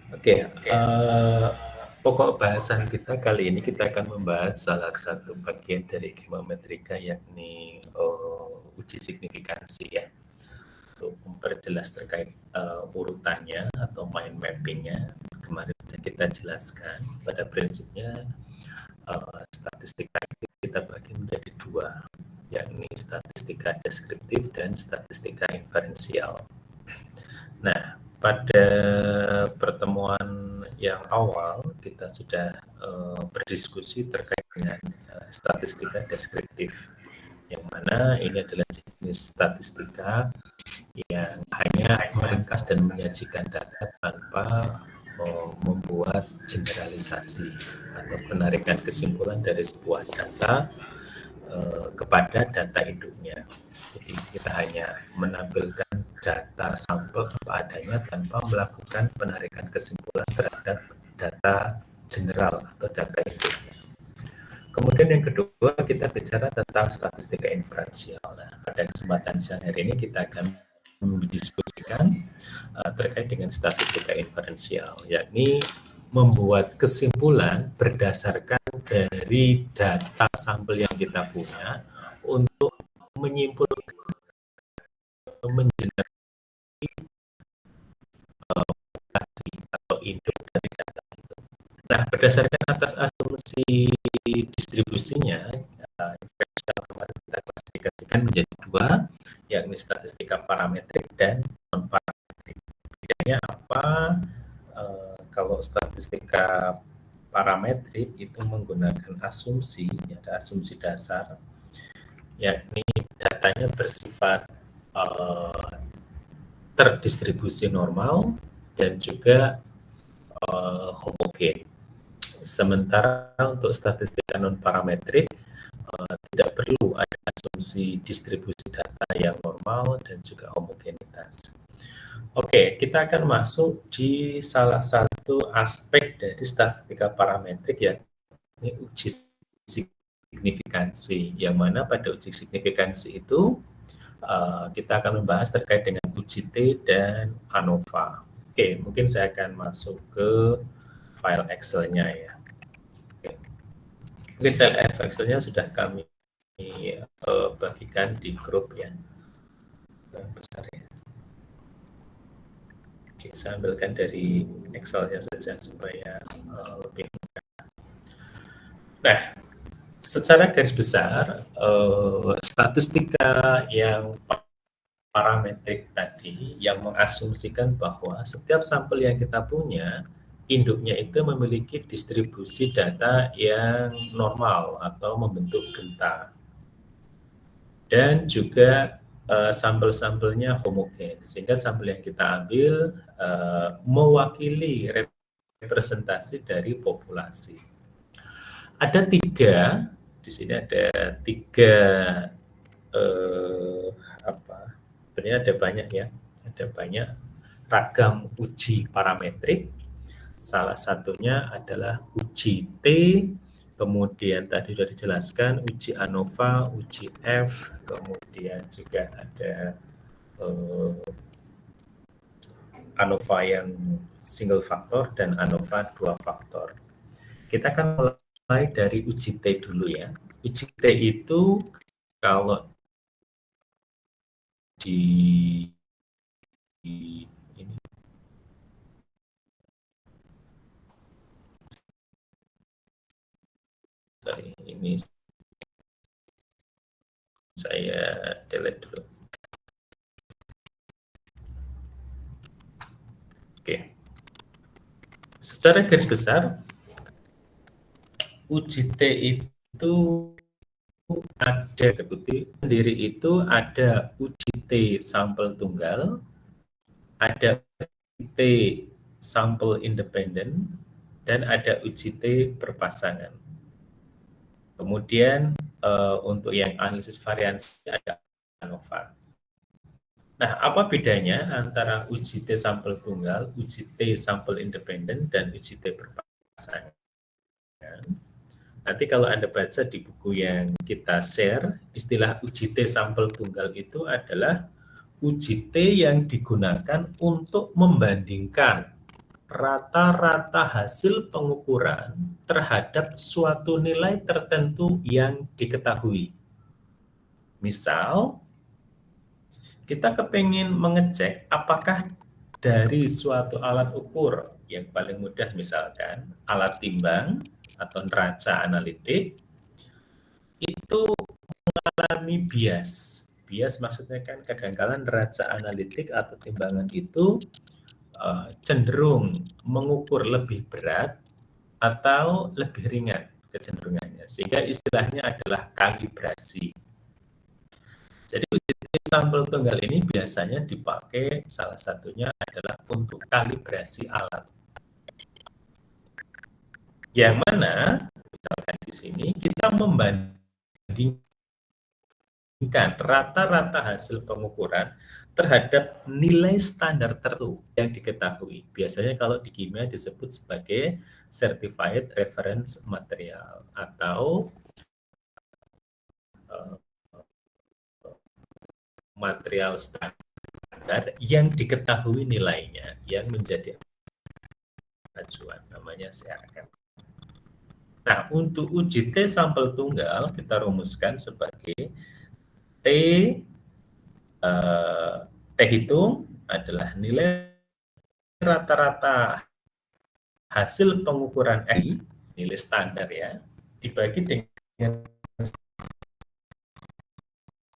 Oke, pokok bahasan kita kali ini kita akan membahas salah satu bagian dari geometrika yakni uji signifikansi ya. Untuk memperjelas terkait urutannya atau mind mappingnya, kemarin sudah kita jelaskan. Pada prinsipnya statistika kita bagi menjadi dua, yakni statistika deskriptif dan statistika inferensial. Nah, pada pertemuan yang awal kita sudah berdiskusi terkait dengan statistika deskriptif, yang mana ini adalah jenis statistika yang hanya meringkas dan menyajikan data tanpa membuat generalisasi atau penarikan kesimpulan dari sebuah data kepada data induknya. Jadi kita hanya menampilkan data sampel apa adanya tanpa melakukan penarikan kesimpulan terhadap data general atau data induknya. Kemudian yang kedua kita bicara tentang statistika inferensial. Nah, pada kesempatan siang hari ini kita akan mendiskusikan terkait dengan statistika inferensial, yakni membuat kesimpulan berdasarkan dari data sampel yang kita punya untuk menyimpulkan atau mengenerasi populasi atau induk dari data itu. Nah, berdasarkan atas asumsi distribusinya, kemarin kita klasifikasikan menjadi dua, yakni statistika parametrik dan non parametrik. Bedanya apa? Kalau statistika parametrik itu menggunakan asumsi, ada asumsi dasar, yakni datanya bersifat terdistribusi normal dan juga homogen. Sementara untuk statistika non parametrik tidak perlu ada asumsi distribusi data yang normal dan juga homogenitas. Oke, kita akan masuk di salah satu aspek dari statistika parametrik, yakni uji signifikansi, yang mana pada uji signifikansi itu kita akan membahas terkait dengan uji T dan ANOVA. Oke, mungkin saya akan masuk ke file Excel-nya ya. Oke. Mungkin file Excel-nya sudah kami bagikan di grup ya, besar ya. Oke, saya ambilkan dari Excel-nya saja supaya lebih mudah. Nah, secara garis besar, statistika yang parametrik tadi yang mengasumsikan bahwa setiap sampel yang kita punya, induknya itu memiliki distribusi data yang normal atau membentuk genta. Dan juga sampel-sampelnya homogen, sehingga sampel yang kita ambil mewakili representasi dari populasi. Ada tiga, di sini ada tiga, sebenarnya ada banyak ya, ada banyak ragam uji parametrik. Salah satunya adalah uji T, kemudian tadi sudah dijelaskan uji ANOVA, uji F, kemudian juga ada ANOVA yang single faktor dan ANOVA dua faktor. Kita akan mulai dari uji T dulu ya. Uji T itu kalau di ini sorry, ini saya delete dulu. Oke. Secara garis besar, uji T itu ada sendiri itu ada uji T sampel tunggal, ada uji T sampel independen, dan ada uji T berpasangan. Kemudian untuk yang analisis variansi ada ANOVA. Nah, apa bedanya antara uji T sampel tunggal, uji T sampel independen, dan uji T berpasangan? Nanti kalau Anda baca di buku yang kita share, istilah uji T sampel tunggal itu adalah uji T yang digunakan untuk membandingkan rata-rata hasil pengukuran terhadap suatu nilai tertentu yang diketahui. Misal, kita kepingin mengecek apakah dari suatu alat ukur yang paling mudah, misalkan alat timbang atau neraca analitik, itu mengalami bias. Bias maksudnya kan kadang-kadang neraca analitik atau timbangan itu cenderung mengukur lebih berat atau lebih ringan kecenderungannya, sehingga istilahnya adalah kalibrasi. Jadi uji sampel tunggal ini biasanya dipakai, salah satunya adalah untuk kalibrasi alat. Yang mana, misalkan di sini kita membandingkan rata-rata hasil pengukuran terhadap nilai standar tertentu yang diketahui. Biasanya kalau di kimia disebut sebagai Certified Reference Material atau material standar yang diketahui nilainya, yang menjadi acuan, namanya CRM. Nah, untuk uji T sampel tunggal kita rumuskan sebagai T hitung adalah nilai rata-rata hasil pengukuran I, nilai standar ya, dibagi dengan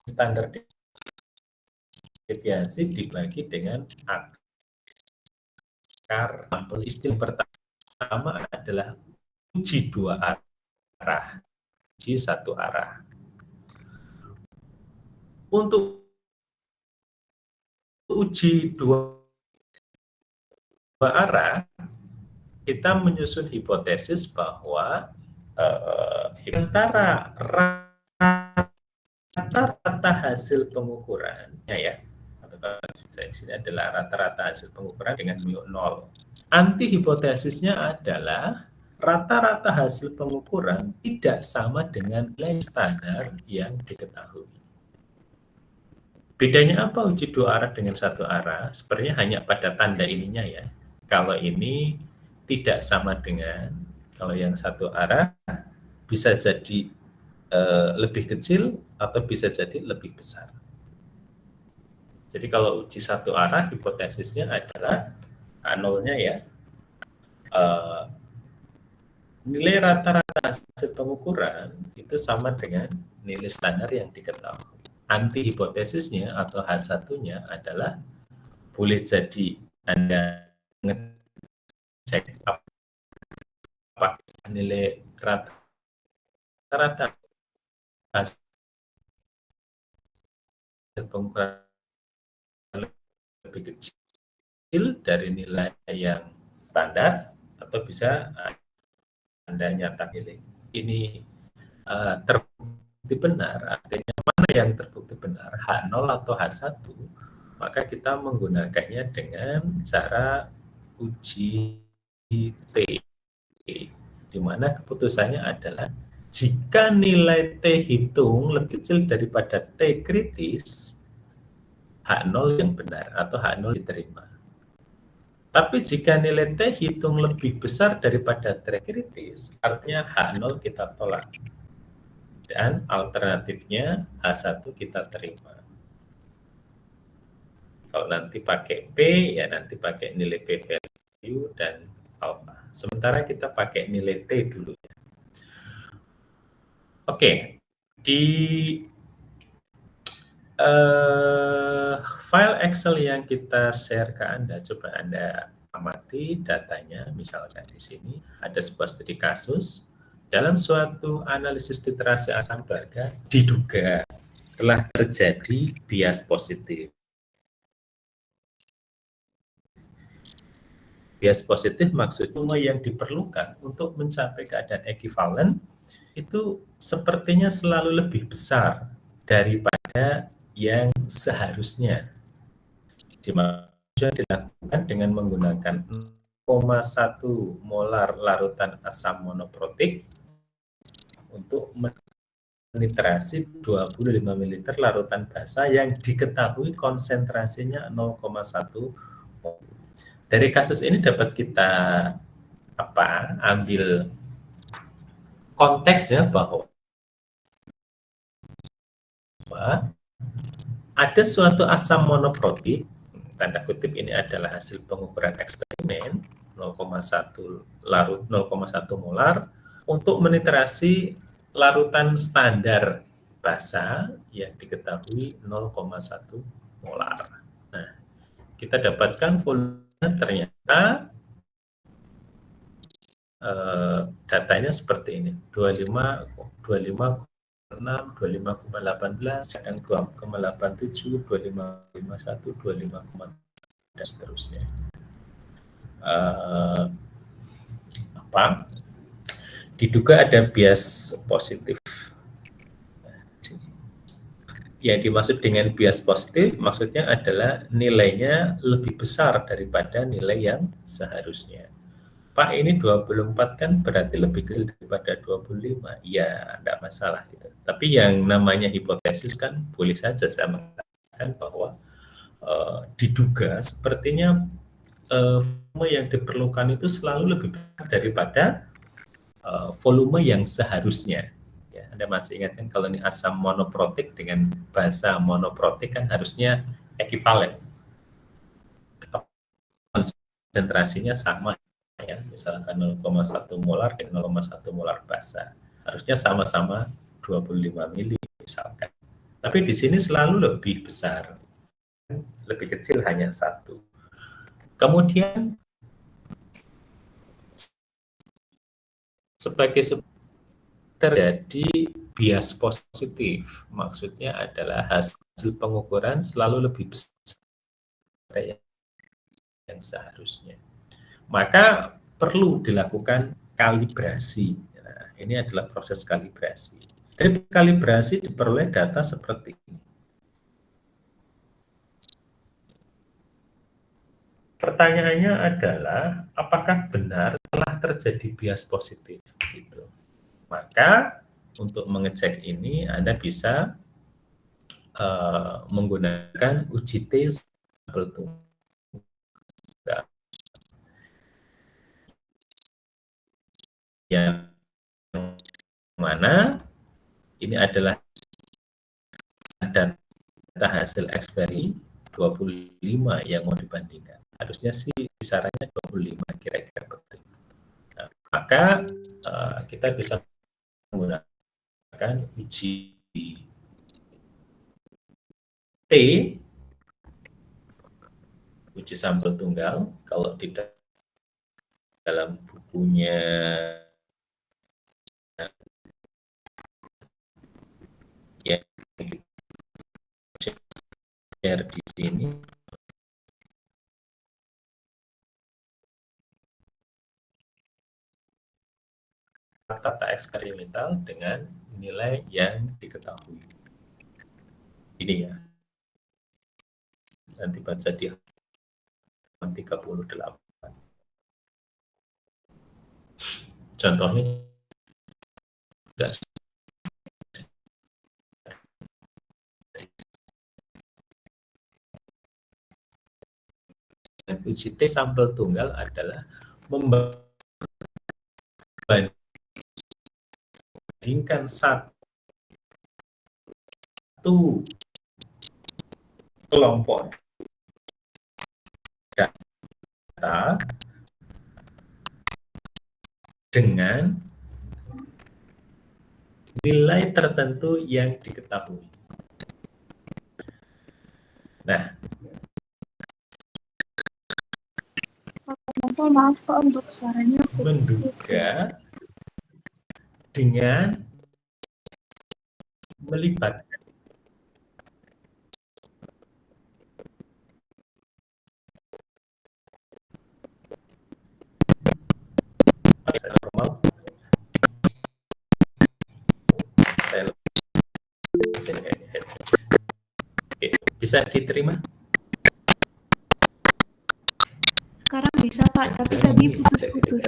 standar deviasi dibagi dengan akar sampel. Istilah pertama adalah uji dua arah, uji satu arah. Untuk uji dua arah, kita menyusun hipotesis bahwa antara rata-rata hasil pengukurannya ya, atau di sini adalah rata-rata hasil pengukuran dengan mu 0. Anti hipotesisnya adalah rata-rata hasil pengukuran tidak sama dengan nilai standar yang diketahui. Bedanya apa uji dua arah dengan satu arah? Sebenarnya hanya pada tanda ininya ya. Kalau ini tidak sama dengan, kalau yang satu arah bisa jadi lebih kecil atau bisa jadi lebih besar. Jadi kalau uji satu arah, hipotesisnya adalah nolnya ya, nilai rata-rata hasil pengukuran itu sama dengan nilai standar yang diketahui. Anti hipotesisnya atau H1-nya adalah boleh jadi Anda ngecek apakah nilai rata-rata hasil pengukuran lebih kecil dari nilai yang standar, atau bisa Anda nyatakan ini terbukti benar, artinya mana yang terbukti benar, H0 atau H1, maka kita menggunakannya dengan cara uji T, di mana keputusannya adalah jika nilai T hitung lebih kecil daripada T kritis, H0 yang benar atau H0 diterima. Tapi jika nilai T hitung lebih besar daripada T kritis, artinya H0 kita tolak. Dan alternatifnya H1 kita terima. Kalau nanti pakai P, ya nanti pakai nilai P value dan alpha. Sementara kita pakai nilai T dulu. Oke, di file Excel yang kita share ke Anda, coba Anda amati datanya. Misalkan di sini ada sebuah studi kasus. Dalam suatu analisis literasi asam baga, diduga telah terjadi bias positif. Bias positif maksudnya yang diperlukan untuk mencapai keadaan ekivalen itu sepertinya selalu lebih besar daripada yang seharusnya. Dimaksudnya dilakukan dengan menggunakan 0,1 molar larutan asam monoprotik untuk meniterasi 25 ml larutan basa yang diketahui konsentrasinya 0,1 mol. Dari kasus ini dapat kita ambil konteksnya bahwa ada suatu asam monoprotik, tanda kutip ini adalah hasil pengukuran eksperimen 0,1 larut 0,1 molar untuk menitrasi larutan standar basa yang diketahui 0,1 molar. Nah, kita dapatkan volumenya ternyata datanya seperti ini, 25,6, 25,18, kadang 2,87, 25,51, 25, dan seterusnya. Diduga ada bias positif. Yang dimaksud dengan bias positif maksudnya adalah nilainya lebih besar daripada nilai yang seharusnya. Pak, ini 24 kan berarti lebih kecil daripada 25. Ya, enggak masalah gitu. Tapi yang namanya hipotesis kan boleh saja saya mengatakan bahwa diduga sepertinya volume yang diperlukan itu selalu lebih besar daripada volume yang seharusnya. Ya, Anda masih ingat kan kalau ini asam monoprotik dengan basa monoprotik kan harusnya ekivalen. Konsentrasinya sama ya, misalkan 0,1 molar dan 0,1 molar basa. Harusnya sama-sama 25 mili misalkan. Tapi di sini selalu lebih besar. Lebih kecil hanya 1. Kemudian sebagai terjadi bias positif, maksudnya adalah hasil pengukuran selalu lebih besar dari yang seharusnya. Maka perlu dilakukan kalibrasi. Nah, ini adalah proses kalibrasi. Dari kalibrasi diperoleh data seperti ini. Pertanyaannya adalah, apakah benar telah terjadi bias positif? Gitu. Maka untuk mengecek ini Anda bisa menggunakan uji T sampel tunggal yang mana ini adalah data hasil eksperi 25 yang mau dibandingkan. Harusnya sih kisarannya 25 kira-kira betul. Nah, maka kita bisa menggunakan uji T, uji sampel tunggal. Kalau tidak dalam bukunya yang share di sini, tata eksperimental dengan nilai yang diketahui. Ini ya. Nanti baca di halaman 38. Contohnya enggak. Uji T sampel tunggal adalah membandingkan satu kelompok data dengan nilai tertentu yang diketahui. Nah, maaf Pak untuk suaranya menduga dengan melibatkan normal. Bisa diterima? Sekarang bisa Pak, tapi tadi putus-putus.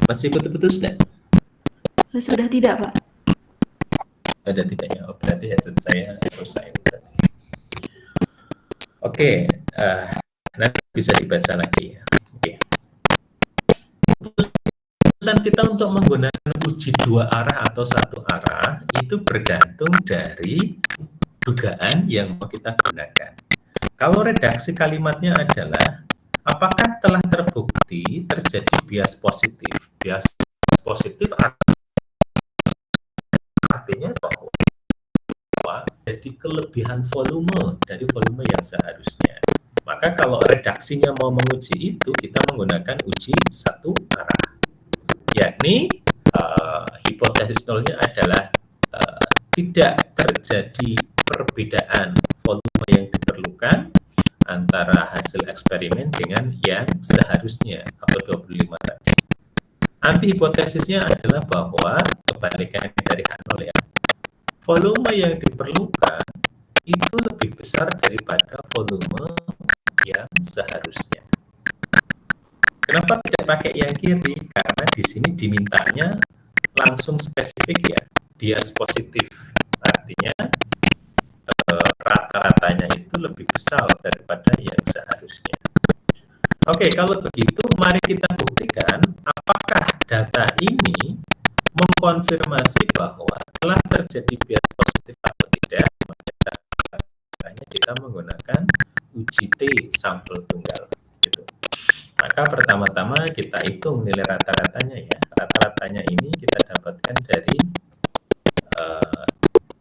Masih putus-putus enggak? Sudah tidak Pak. Ada tidaknya, berarti headset saya rusak. Oke, nanti bisa dibaca lagi ya. Oke. Keputusan kita untuk menggunakan uji dua arah atau satu arah itu bergantung dari dugaan yang mau kita gunakan. Kalau redaksi kalimatnya adalah apakah telah terbukti terjadi bias positif? Bias positif artinya bahwa jadi kelebihan volume dari volume yang seharusnya. Maka kalau redaksinya mau menguji itu, kita menggunakan uji satu arah. Yakni hipotesis nolnya adalah tidak terjadi perbedaan volume yang diperlukan antara hasil eksperimen dengan yang seharusnya atau 25 tadi. Anti hipotesisnya adalah bahwa kebalikan dari H0 ya. Volume yang diperlukan itu lebih besar daripada volume yang seharusnya. Kenapa tidak pakai yang kiri? Karena di sini dimintanya langsung spesifik ya, bias positif. Artinya rata-ratanya itu lebih besar daripada yang seharusnya. Oke, kalau begitu mari kita buktikan apakah data ini mengkonfirmasi bahwa telah terjadi bias positif atau tidak. Makanya kita menggunakan uji T sampel tunggal. Gitu. Maka pertama-tama kita hitung nilai rata-ratanya ya. Rata-ratanya ini kita dapatkan dari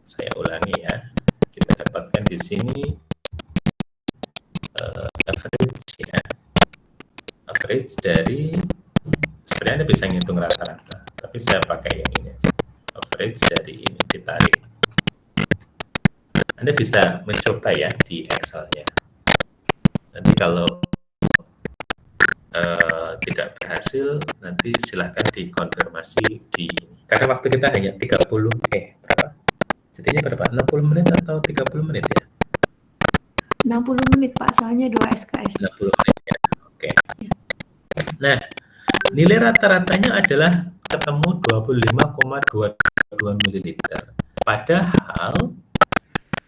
saya ulangi ya. Kita dapatkan di sini average ya. Average dari sebenarnya Anda bisa ngitung rata-rata, tapi saya pakai yang ini aja. Average dari ini ditarik. Anda bisa mencoba ya di Excel-nya. Nanti kalau tidak berhasil, nanti silahkan dikonfirmasi di. Karena waktu kita hanya 30, berapa? Jadinya berapa? 60 menit atau 30 menit ya? 60 menit Pak, soalnya 2 SKS. 60 menit ya, oke. Nah, nilai rata-ratanya adalah ketemu 25,22 ml. Padahal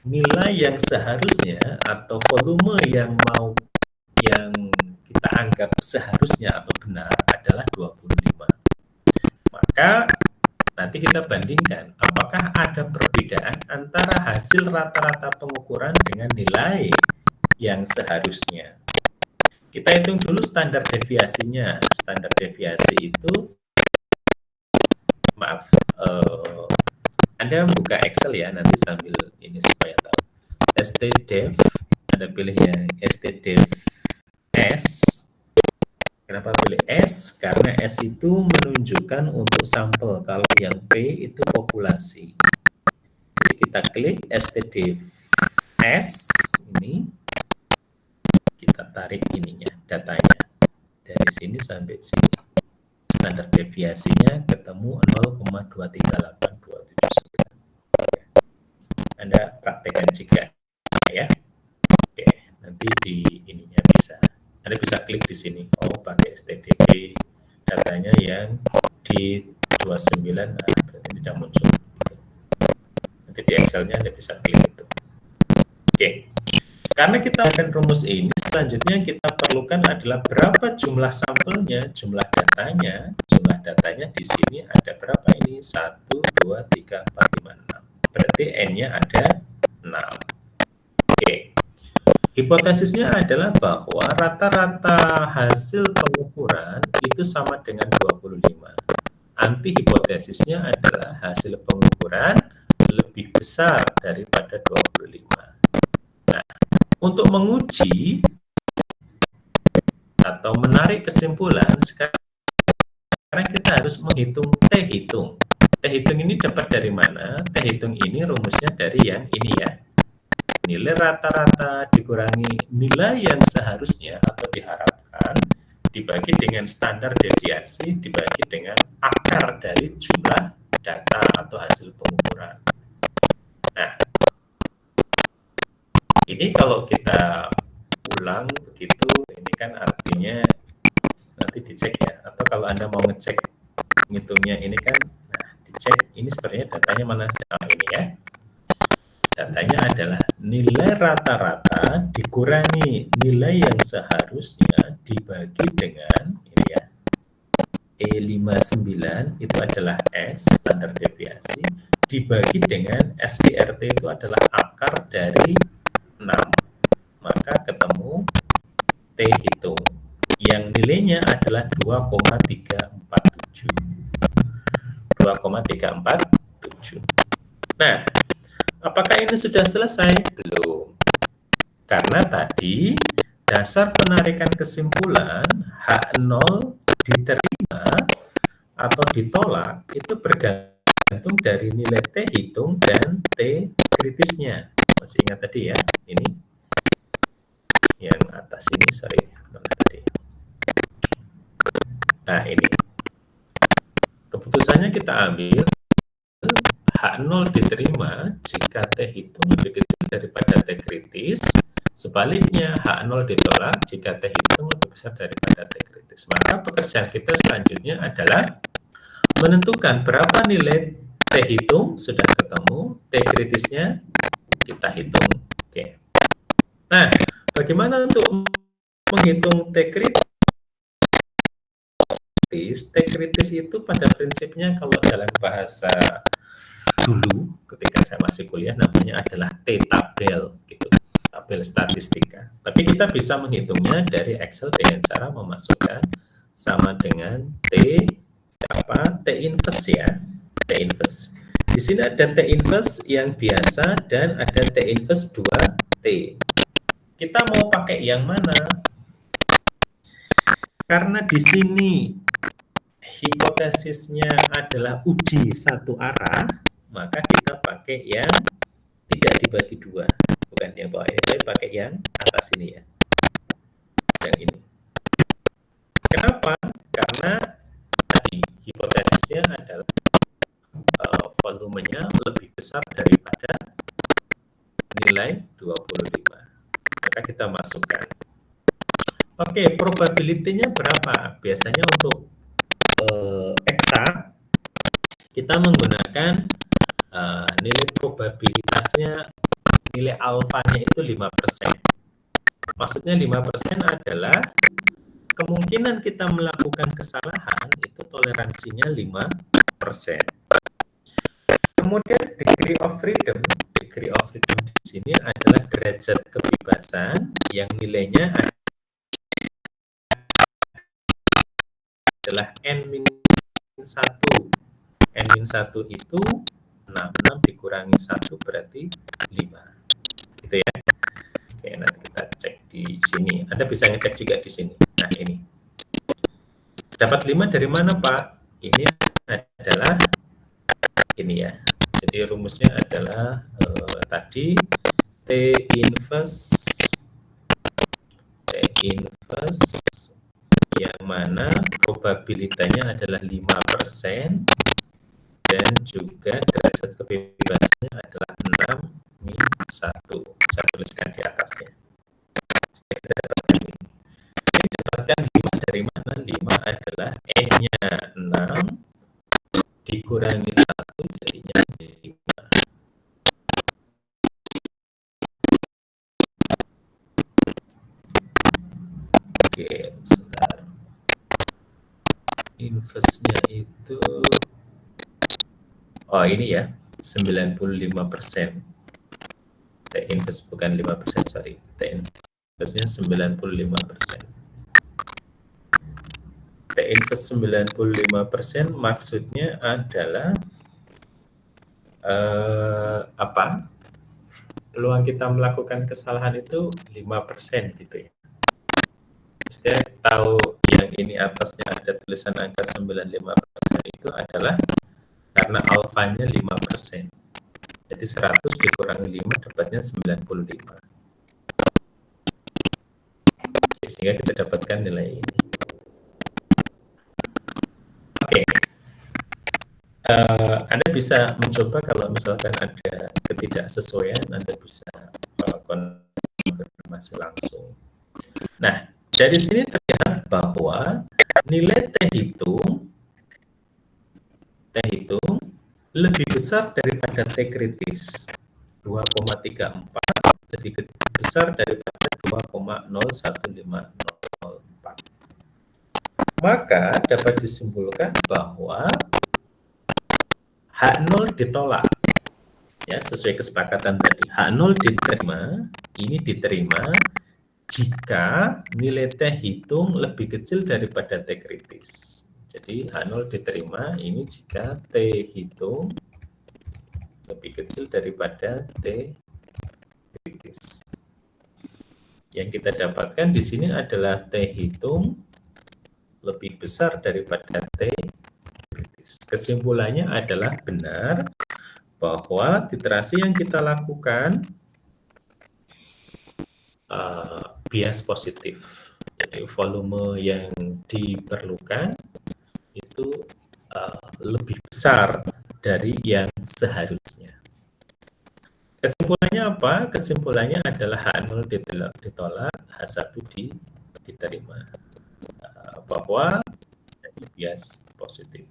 nilai yang seharusnya atau volume yang kita anggap seharusnya atau benar adalah 25. Maka nanti kita bandingkan apakah ada perbedaan antara hasil rata-rata pengukuran dengan nilai yang seharusnya. Kita hitung dulu standar deviasinya. Standar deviasi itu, maaf, Anda buka Excel ya, nanti sambil ini supaya tahu. STDev, Anda pilih yang STDev S. Kenapa pilih S? Karena S itu menunjukkan untuk sampel, kalau yang P itu populasi. Jadi kita klik STDev S ini, kita tarik ininya, datanya dari sini sampai sini. Standar deviasinya ketemu 0,238279. Anda praktekkan juga ya. Oke, nanti di ininya bisa. Anda bisa klik di sini. Oh, pakai STDB datanya yang di 29, berarti tidak muncul. Nanti di Excel-nya Anda bisa klik itu. Oke. Karena kita akan rumus ini, selanjutnya kita perlukan adalah berapa jumlah sampelnya, jumlah datanya. Jumlah datanya di sini ada berapa ini? 1, 2, 3, 4, 5, 6. Berarti N-nya ada 6. Oke. Hipotesisnya adalah bahwa rata-rata hasil pengukuran itu sama dengan 25. Anti hipotesisnya adalah hasil pengukuran lebih besar daripada 25. Nah, untuk menguji atau menarik kesimpulan, sekarang kita harus menghitung T-hitung. T-hitung ini dapat dari mana? T-hitung ini rumusnya dari yang ini ya. Nilai rata-rata dikurangi nilai yang seharusnya atau diharapkan, dibagi dengan standar deviasi, dibagi dengan akar dari jumlah data atau hasil pengukuran. Nah, ini kalau kita ulang begitu, ini kan artinya nanti dicek ya. Atau kalau Anda mau ngecek ngitungnya ini kan, nah dicek ini sebenarnya datanya mana? Ini ya. Datanya adalah nilai rata-rata dikurangi nilai yang seharusnya dibagi dengan ini ya, E59 itu adalah S, standar deviasi, dibagi dengan SIRT itu adalah akar dari 6. Maka ketemu T hitung yang nilainya adalah 2,347. 2,347. Nah, apakah ini sudah selesai? Belum. Karena tadi dasar penarikan kesimpulan H0 diterima atau ditolak itu bergantung dari nilai T hitung dan T kritisnya. Masih ingat tadi ya? Ini yang atas ini, sorry, mana tadi? Nah, ini. Keputusannya kita ambil H0 diterima jika T hitung lebih kecil daripada T kritis. Sebaliknya, H0 ditolak jika T hitung lebih besar daripada T kritis. Maka pekerjaan kita selanjutnya adalah menentukan berapa nilai T hitung, sudah ketemu, T kritisnya kita hitung. Oke. Nah, bagaimana untuk menghitung T kritis? T kritis itu pada prinsipnya kalau dalam bahasa dulu ketika saya masih kuliah namanya adalah T-tabel gitu, tabel statistika. Tapi kita bisa menghitungnya dari Excel dengan cara memasukkan sama dengan T inverse ya, T inverse. Di sini ada T inverse yang biasa dan ada T inverse 2T. Kita mau pakai yang mana? Karena di sini hipotesisnya adalah uji satu arah, maka kita pakai yang tidak dibagi dua, bukan yang bawah ini, tapi pakai yang atas ini ya, yang ini. Kenapa? Karena tadi hipotesisnya adalah volumenya lebih besar daripada nilai 25, maka kita masukkan. Oke, probability-nya berapa? Biasanya untuk eksak kita menggunakan nilai probabilitasnya, nilai alfanya itu 5%. Maksudnya 5% adalah kemungkinan kita melakukan kesalahan itu toleransinya 5%. Kemudian degree of freedom di sini adalah derajat kebebasan yang nilainya adalah N-1. N-1 itu 66 dikurangi 1 berarti 5. Gitu ya. Oke, nanti kita cek di sini. Anda bisa ngecek juga di sini. Nah, ini. Dapat 5 dari mana, Pak? Ini adalah ini ya. Jadi rumusnya adalah tadi T inverse yang mana probabilitasnya adalah 5% dan juga derajat kebebasannya adalah 6-1. Saya tuliskan di atasnya. Kita dapatkan ini. Ini dapatkan 5 dari mana? 5 adalah N-nya 6 dikurangi 1 jadinya 5. Oke, sebentar. Inverse-nya itu ini ya, 95%. T inverse bukan 5%, sorry. T inverse-nya 95%. T inverse 95% maksudnya adalah peluang kita melakukan kesalahan itu 5% gitu ya. Saya tahu yang ini atasnya ada tulisan angka 95% itu adalah karena alfanya 5%. Jadi 100 dikurangi 5 dapatnya 95. Oke, sehingga kita dapatkan nilai ini. Oke. Anda bisa mencoba kalau misalkan ada ketidaksesuaian, Anda bisa konfirmasi langsung. Nah, dari sini terlihat bahwa nilai T hitung lebih besar daripada T kritis. 2,34 lebih besar daripada 0,01504. Maka dapat disimpulkan bahwa H0 ditolak. Ya, sesuai kesepakatan tadi. H0 diterima, ini diterima jika nilai T hitung lebih kecil daripada T kritis. Jadi H0 diterima ini jika T hitung lebih kecil daripada T kritis. Yang kita dapatkan di sini adalah T hitung lebih besar daripada T kritis. Kesimpulannya adalah benar bahwa titrasi yang kita lakukan bias positif. Jadi volume yang diperlukan itu lebih besar dari yang seharusnya. Kesimpulannya apa? Kesimpulannya adalah H0 ditolak, H1 diterima. Bahwa bias positif.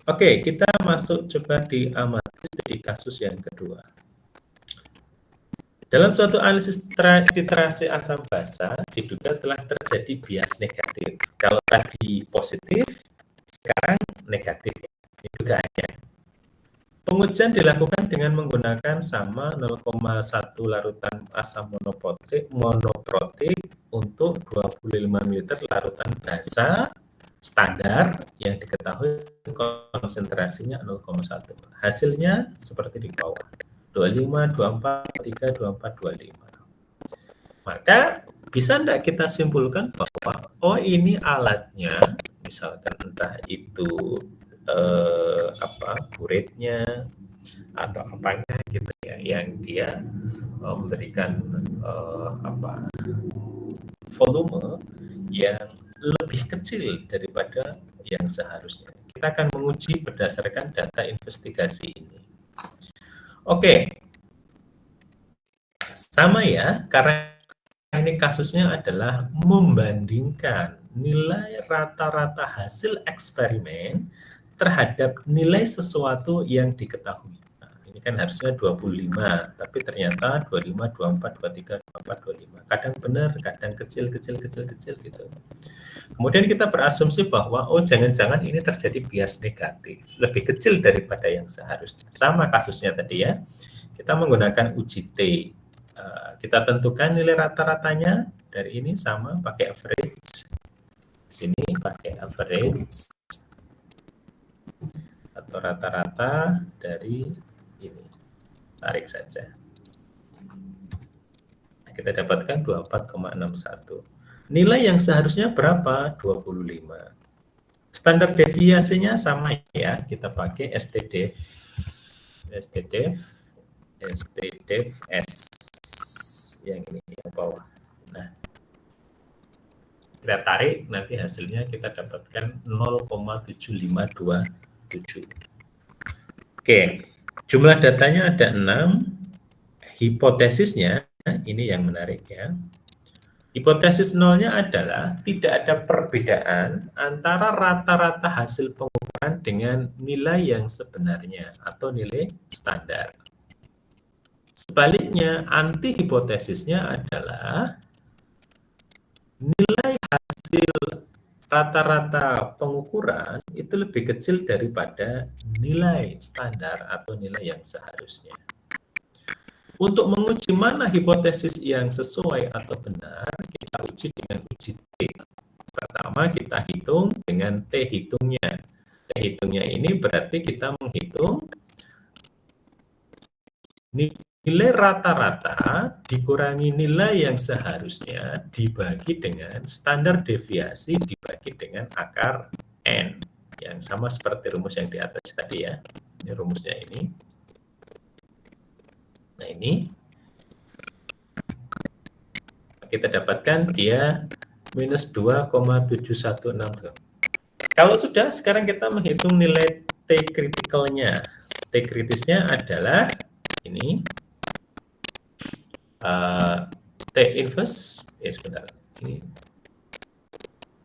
Oke, kita masuk coba di kasus yang kedua. Dalam suatu analisis titrasi asam basa diduga telah terjadi bias negatif. Kalau tadi positif, sekarang negatif. Itu dugaannya. Pengujian dilakukan dengan menggunakan sama 0,1 larutan asam monoprotik untuk 25 ml larutan basa standar yang diketahui konsentrasinya 0,1. Hasilnya seperti di bawah. 25, 24, 23, 24, 25. Maka bisa enggak kita simpulkan bahwa ini alatnya, misalkan entah itu buretnya atau apanya gitu ya, yang dia memberikan volume yang lebih kecil daripada yang seharusnya. Kita akan menguji berdasarkan data investigasi ini. Oke, sama ya, karena ini kasusnya adalah membandingkan nilai rata-rata hasil eksperimen terhadap nilai sesuatu yang diketahui. Nah, ini kan harusnya 25, tapi ternyata 25, 24, 23, 24, 25. Kadang benar, kadang kecil gitu. Kemudian kita berasumsi bahwa jangan-jangan ini terjadi bias negatif, lebih kecil daripada yang seharusnya. Sama kasusnya tadi ya. Kita menggunakan uji T. Kita tentukan nilai rata-ratanya dari ini sama pakai average. Di sini pakai average atau rata-rata dari ini. Tarik saja. Kita dapatkan 24,61. Nilai yang seharusnya berapa? 25. Standar deviasinya sama ya, kita pakai STDEV S yang ini yang bawah. Nah, kita tarik, nanti hasilnya kita dapatkan 0,7527. Oke, jumlah datanya ada 6. Hipotesisnya, ini yang menarik ya. Hipotesis nolnya adalah tidak ada perbedaan antara rata-rata hasil pengukuran dengan nilai yang sebenarnya atau nilai standar. Sebaliknya, anti hipotesisnya adalah nilai hasil rata-rata pengukuran itu lebih kecil daripada nilai standar atau nilai yang seharusnya. Untuk menguji mana hipotesis yang sesuai atau benar, kita uji dengan uji T. Pertama, kita hitung dengan T hitungnya. T hitungnya ini berarti kita menghitung nilai rata-rata dikurangi nilai yang seharusnya dibagi dengan standar deviasi dibagi dengan akar N. Yang sama seperti rumus yang di atas tadi ya. Ini rumusnya ini. Nah ini kita dapatkan dia minus 2,716. Kalau sudah, sekarang kita menghitung nilai T kritikalnya. T kritisnya adalah ini T inverse.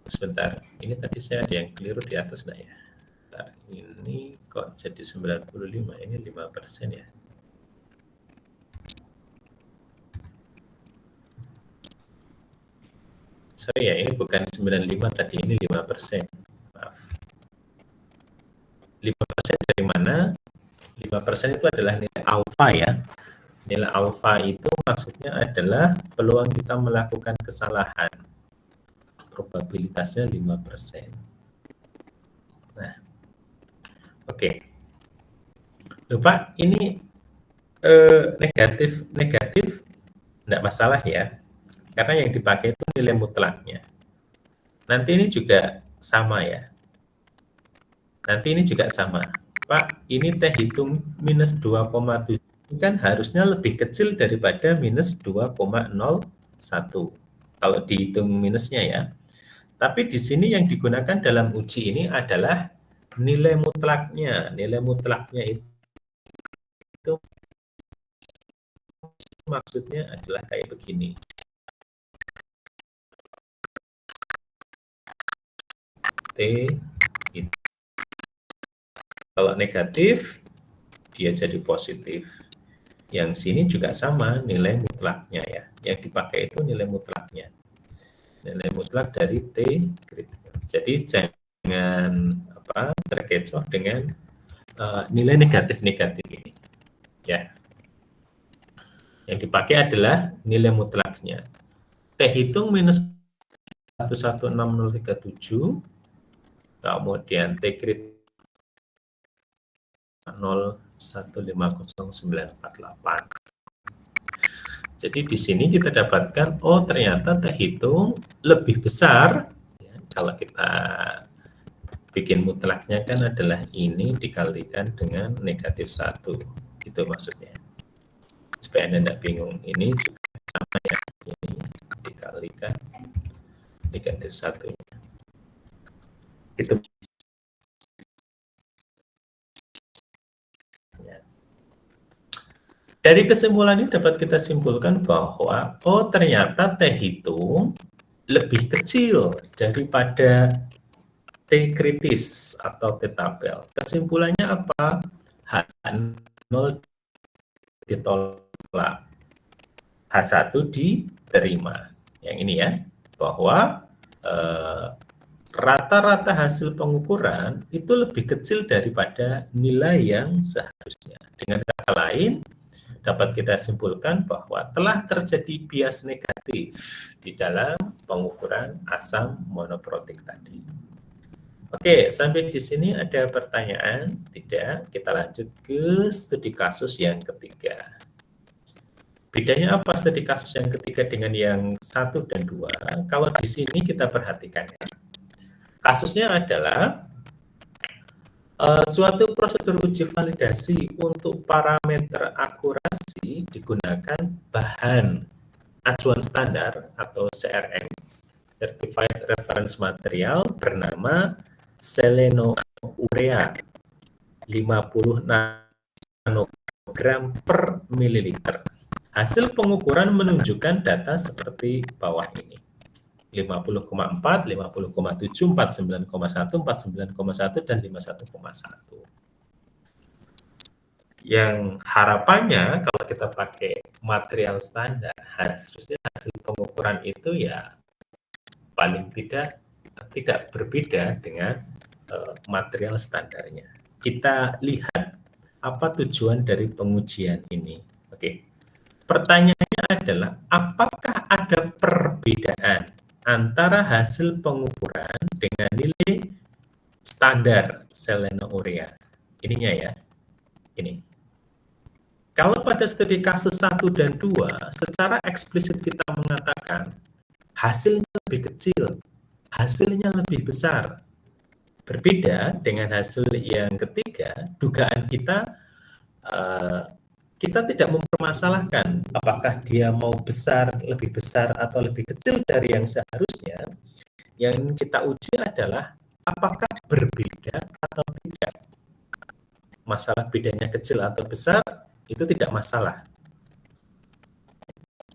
Sebentar. Ini tadi saya ada yang keliru di atas ya. Bentar, ini kok jadi 95? Ini 5% ya. sorry ya, ini bukan 95 tadi, ini 5%. Maaf. 5% dari mana? 5% itu adalah nilai alfa ya. Nilai alfa itu maksudnya adalah peluang kita melakukan kesalahan. Probabilitasnya 5%. Nah, oke. Loh, Pak, ini negatif enggak masalah ya. Karena yang dipakai itu nilai mutlaknya. Nanti ini juga sama ya. Nanti ini juga sama. Pak, ini teh hitung minus 2,7 kan harusnya lebih kecil daripada minus 2,01. Kalau dihitung minusnya ya. Tapi di sini yang digunakan dalam uji ini adalah nilai mutlaknya. Nilai mutlaknya itu maksudnya adalah kayak begini. T itu. Kalau negatif, dia jadi positif. Yang sini juga sama nilai mutlaknya ya. Yang dipakai itu nilai mutlaknya. Nilai mutlak dari T kritikal. Jadi jangan terkecoh dengan nilai negatif-negatif ini. Ya. Yang dipakai adalah nilai mutlaknya. T hitung minus 116.037, kemudian T kritikal 0,150,948. Jadi di sini kita dapatkan, oh ternyata terhitung lebih besar. Ya, kalau kita bikin mutlaknya kan adalah ini dikalikan dengan negatif 1. Itu maksudnya. Supaya Anda tidak bingung. Ini juga sama ya. Ini dikalikan negatif 1. Itu. Dari kesimpulan ini dapat kita simpulkan bahwa oh ternyata T hitung lebih kecil daripada T kritis atau T tabel. Kesimpulannya apa? H0 ditolak, H1 diterima. Yang ini ya, bahwa rata-rata hasil pengukuran itu lebih kecil daripada nilai yang seharusnya. Dengan kata lain, dapat kita simpulkan bahwa telah terjadi bias negatif di dalam pengukuran asam monoprotik tadi. Oke, sampai di sini ada pertanyaan? Tidak, kita lanjut ke studi kasus yang ketiga. Bedanya apa studi kasus yang ketiga dengan yang 1 dan 2? Kalau di sini kita perhatikan ya. Kasusnya adalah suatu prosedur uji validasi untuk parameter akurasi digunakan bahan acuan standar atau CRM, Certified Reference Material, bernama selenourea 50 nanogram per mililiter. Hasil pengukuran menunjukkan data seperti bawah ini. 50,4, 50,7, 49,1, 49,1, dan 51,1. Yang harapannya kalau kita pakai material standar, harusnya hasil pengukuran itu ya paling tidak berbeda dengan material standarnya. Kita lihat apa tujuan dari pengujian ini. Oke. Pertanyaannya adalah apakah ada perbedaan antara hasil pengukuran dengan nilai standar selenourea. Ininya ya. Ini. Kalau pada studi kasus 1 dan 2, secara eksplisit kita mengatakan hasilnya lebih kecil, hasilnya lebih besar. Berbeda dengan hasil yang ketiga, dugaan kita tidak mempermasalahkan apakah dia mau lebih besar atau lebih kecil dari yang seharusnya. Yang kita uji adalah apakah berbeda atau tidak. Masalah bedanya kecil atau besar itu tidak masalah.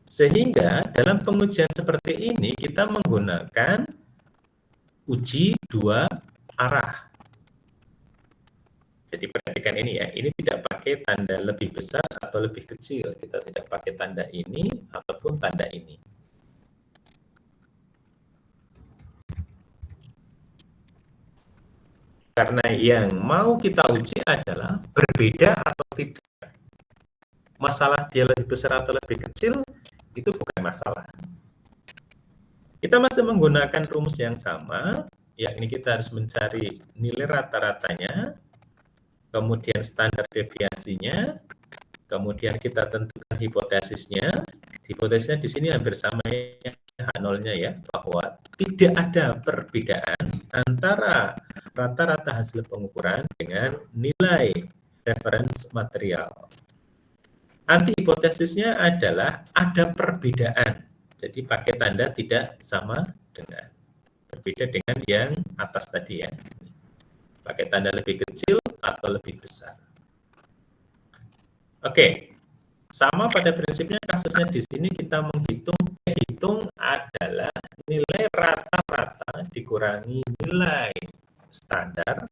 Sehingga dalam pengujian seperti ini kita menggunakan uji 2 arah. Jadi perhatikan ini ya, ini tidak pakai tanda lebih besar atau lebih kecil. Kita tidak pakai tanda ini ataupun tanda ini. Karena yang mau kita uji adalah berbeda atau tidak. Masalah dia lebih besar atau lebih kecil, itu bukan masalah. Kita masih menggunakan rumus yang sama, yakni kita harus mencari nilai rata-ratanya, kemudian standar deviasinya, kemudian kita tentukan hipotesisnya. Hipotesisnya di sini hampir sama H0-nya ya, bahwa tidak ada perbedaan antara rata-rata hasil pengukuran dengan nilai reference material. Anti hipotesisnya adalah ada perbedaan. Jadi pakai tanda tidak sama dengan, berbeda dengan yang atas tadi ya. Pakai tanda lebih kecil atau lebih besar. Oke, sama pada prinsipnya kasusnya di sini kita hitung adalah nilai rata-rata dikurangi nilai standar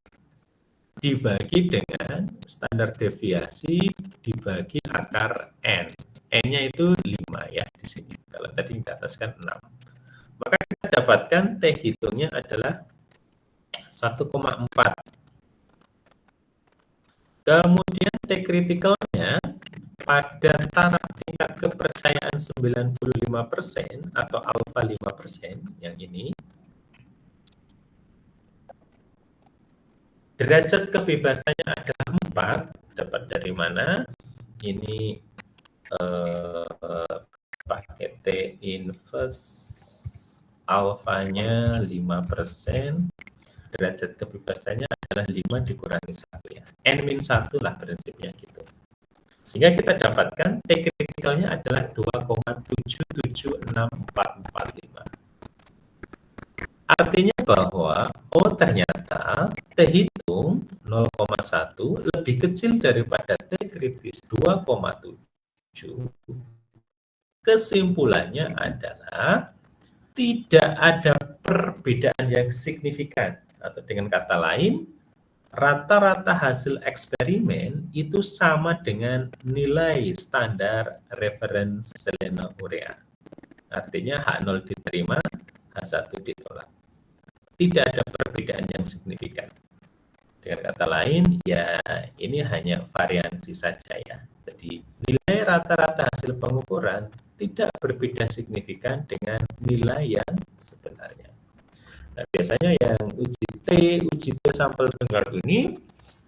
dibagi dengan standar deviasi dibagi akar N. N-nya itu 5 ya di sini. Kalau tadi di atas kan 6. Maka kita dapatkan T hitungnya adalah 1,4. Kemudian T kritikalnya pada taraf tingkat kepercayaan 95% atau alfa 5% yang ini. Derajat kebebasannya adalah 4, dapat dari mana? Ini pakai T inverse alfanya 5%, derajat kebebasannya adalah 5 dikurangi 1 ya. N-1 lah prinsipnya gitu. Sehingga kita dapatkan T kritikalnya adalah 2,7764445. Artinya bahwa ternyata T hitung 0,1 lebih kecil daripada T kritis 2,7. Kesimpulannya adalah tidak ada perbedaan yang signifikan, atau dengan kata lain, rata-rata hasil eksperimen itu sama dengan nilai standar referensi selena urea. Artinya H0 diterima, H1 ditolak. Tidak ada perbedaan yang signifikan. Dengan kata lain, ya ini hanya variansi saja ya. Jadi nilai rata-rata hasil pengukuran tidak berbeda signifikan dengan nilai yang sebenarnya. Nah, biasanya yang uji T sampel tunggal ini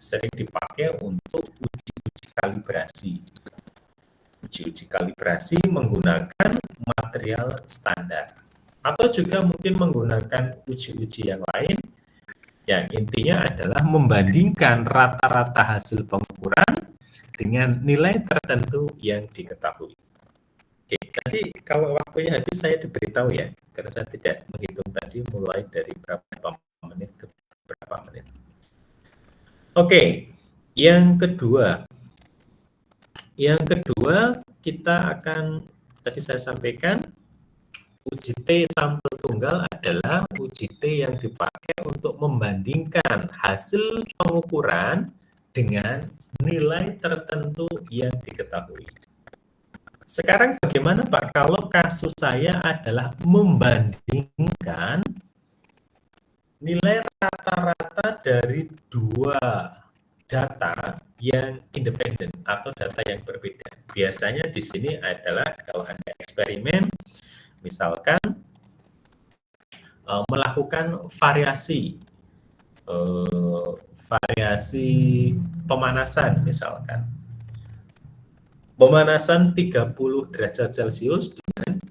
sering dipakai untuk uji-uji kalibrasi. Uji-uji kalibrasi menggunakan material standar. Atau juga mungkin menggunakan uji-uji yang lain yang intinya adalah membandingkan rata-rata hasil pengukuran dengan nilai tertentu yang diketahui. Oke, nanti kalau waktunya habis saya diberitahu ya, karena saya tidak menghitung tadi mulai dari berapa menit ke berapa menit. Oke, yang kedua kita akan, tadi saya sampaikan, uji T sampel tunggal adalah uji T yang dipakai untuk membandingkan hasil pengukuran dengan nilai tertentu yang diketahui. Sekarang bagaimana Pak kalau kasus saya adalah membandingkan nilai rata-rata dari dua data yang independen atau data yang berbeda. Biasanya di sini adalah kalau Anda eksperimen, misalkan melakukan variasi pemanasan misalkan. Pemanasan 30 derajat Celcius dengan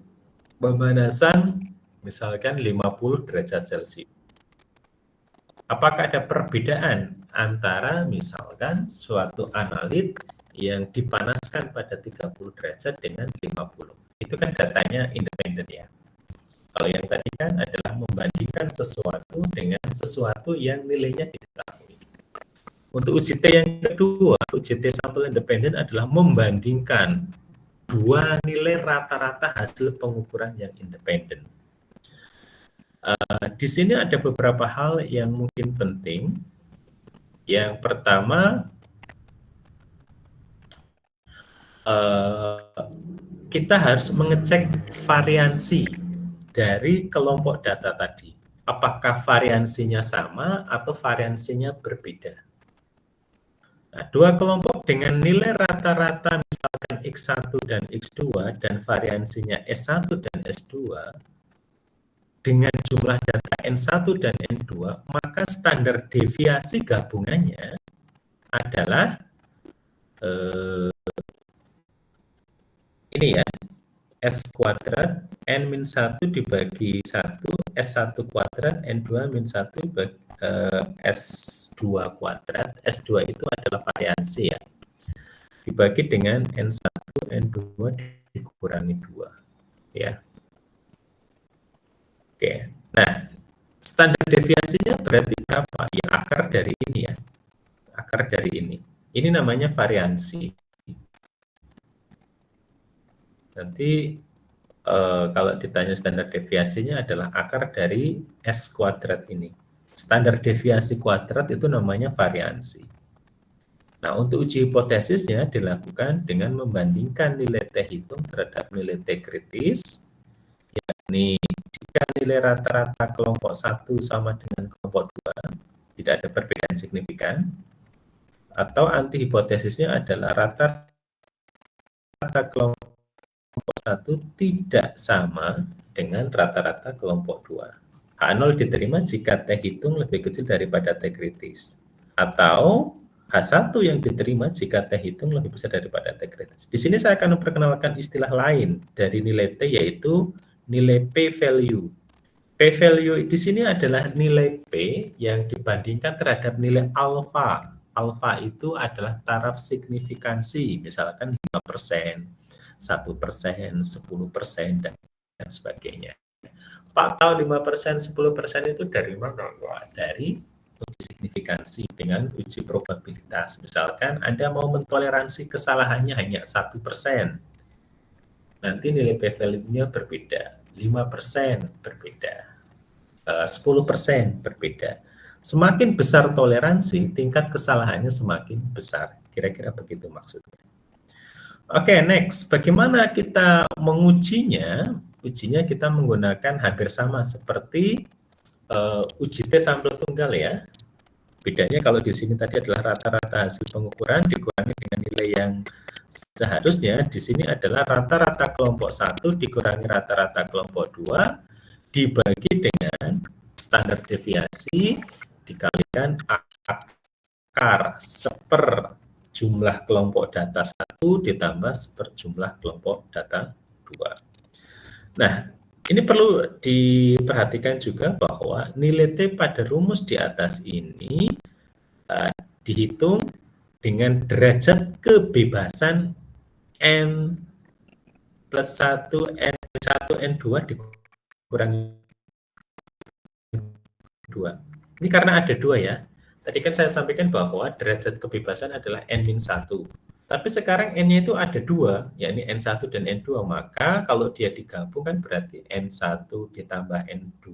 pemanasan misalkan 50 derajat Celcius. Apakah ada perbedaan antara misalkan suatu analit yang dipanaskan pada 30 derajat dengan 50? Itu kan datanya independen ya. Kalau yang tadi kan adalah membandingkan sesuatu dengan sesuatu yang nilainya diketahui. Untuk uji T yang kedua, uji T sampel independen adalah membandingkan dua nilai rata-rata hasil pengukuran yang independen. Di sini ada beberapa hal yang mungkin penting. Yang pertama, kita harus mengecek variansi dari kelompok data tadi. apakah variansinya sama atau variansinya berbeda. Nah, dua kelompok dengan nilai rata-rata misalkan X1 dan X2 dan variansinya S1 dan S2 dengan jumlah data N1 dan N2, maka standar deviasi gabungannya adalah ini ya, S kuadrat N-1 dibagi 1, S1 kuadrat N2 min 1 S2 kuadrat. S2 itu adalah variansi ya, dibagi dengan N1, N2 dikurangi 2 ya. Oke, nah standar deviasinya berarti berapa? Ya akar dari ini ya, akar dari ini. Ini namanya variansi. Nanti kalau ditanya standar deviasinya adalah akar dari S kuadrat ini. Standar deviasi kuadrat itu namanya variansi. Nah, untuk uji hipotesisnya dilakukan dengan membandingkan nilai T hitung terhadap nilai T kritis, yakni jika nilai rata-rata kelompok 1 sama dengan kelompok 2, tidak ada perbedaan signifikan, atau anti hipotesisnya adalah rata-rata kelompok 1 tidak sama dengan rata-rata kelompok 2. H0 diterima jika T hitung lebih kecil daripada T kritis. Atau H1 yang diterima jika T hitung lebih besar daripada T kritis. Di sini saya akan memperkenalkan istilah lain dari nilai T, yaitu nilai p-value. P-value di sini adalah nilai P yang dibandingkan terhadap nilai alfa. Alfa itu adalah taraf signifikansi, misalkan 5%, 1%, 10%, dan sebagainya. Pak tahu 5%, 10% itu dari mana? Dari uji signifikansi dengan uji probabilitas. Misalkan Anda mau mentoleransi kesalahannya hanya 1%. Nanti nilai p-value-nya berbeda. 5% berbeda. 10% berbeda. Semakin besar toleransi, tingkat kesalahannya semakin besar. Kira-kira begitu maksudnya. Oke, next. Bagaimana kita mengujinya? Ujinya kita menggunakan hampir sama seperti uji T sampel tunggal ya. Bedanya kalau di sini tadi adalah rata-rata hasil pengukuran dikurangi dengan nilai yang seharusnya, di sini adalah rata-rata kelompok 1 dikurangi rata-rata kelompok 2 dibagi dengan standar deviasi dikalikan akar seper jumlah kelompok data 1 ditambah seper jumlah kelompok data 2. Nah, ini perlu diperhatikan juga bahwa nilai T pada rumus di atas ini dihitung dengan derajat kebebasan N plus 1, N1, N2 dikurangi 2. Ini karena ada 2 ya. Tadi kan saya sampaikan bahwa derajat kebebasan adalah N-1. Tapi sekarang N-nya itu ada 2, yakni N1 dan N2. Maka kalau dia digabungkan berarti N1 ditambah N2,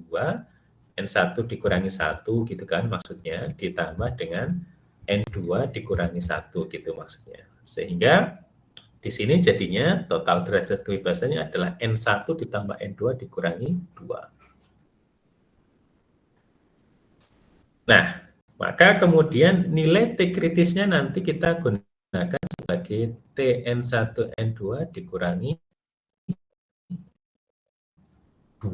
N1 dikurangi 1 gitu kan maksudnya, ditambah dengan N2 dikurangi 1 gitu maksudnya. Sehingga di sini jadinya total derajat kebebasannya adalah N1 ditambah N2 dikurangi 2. Nah, maka kemudian nilai T kritisnya nanti kita gunakan sebagai Tn1N2 dikurangi 2,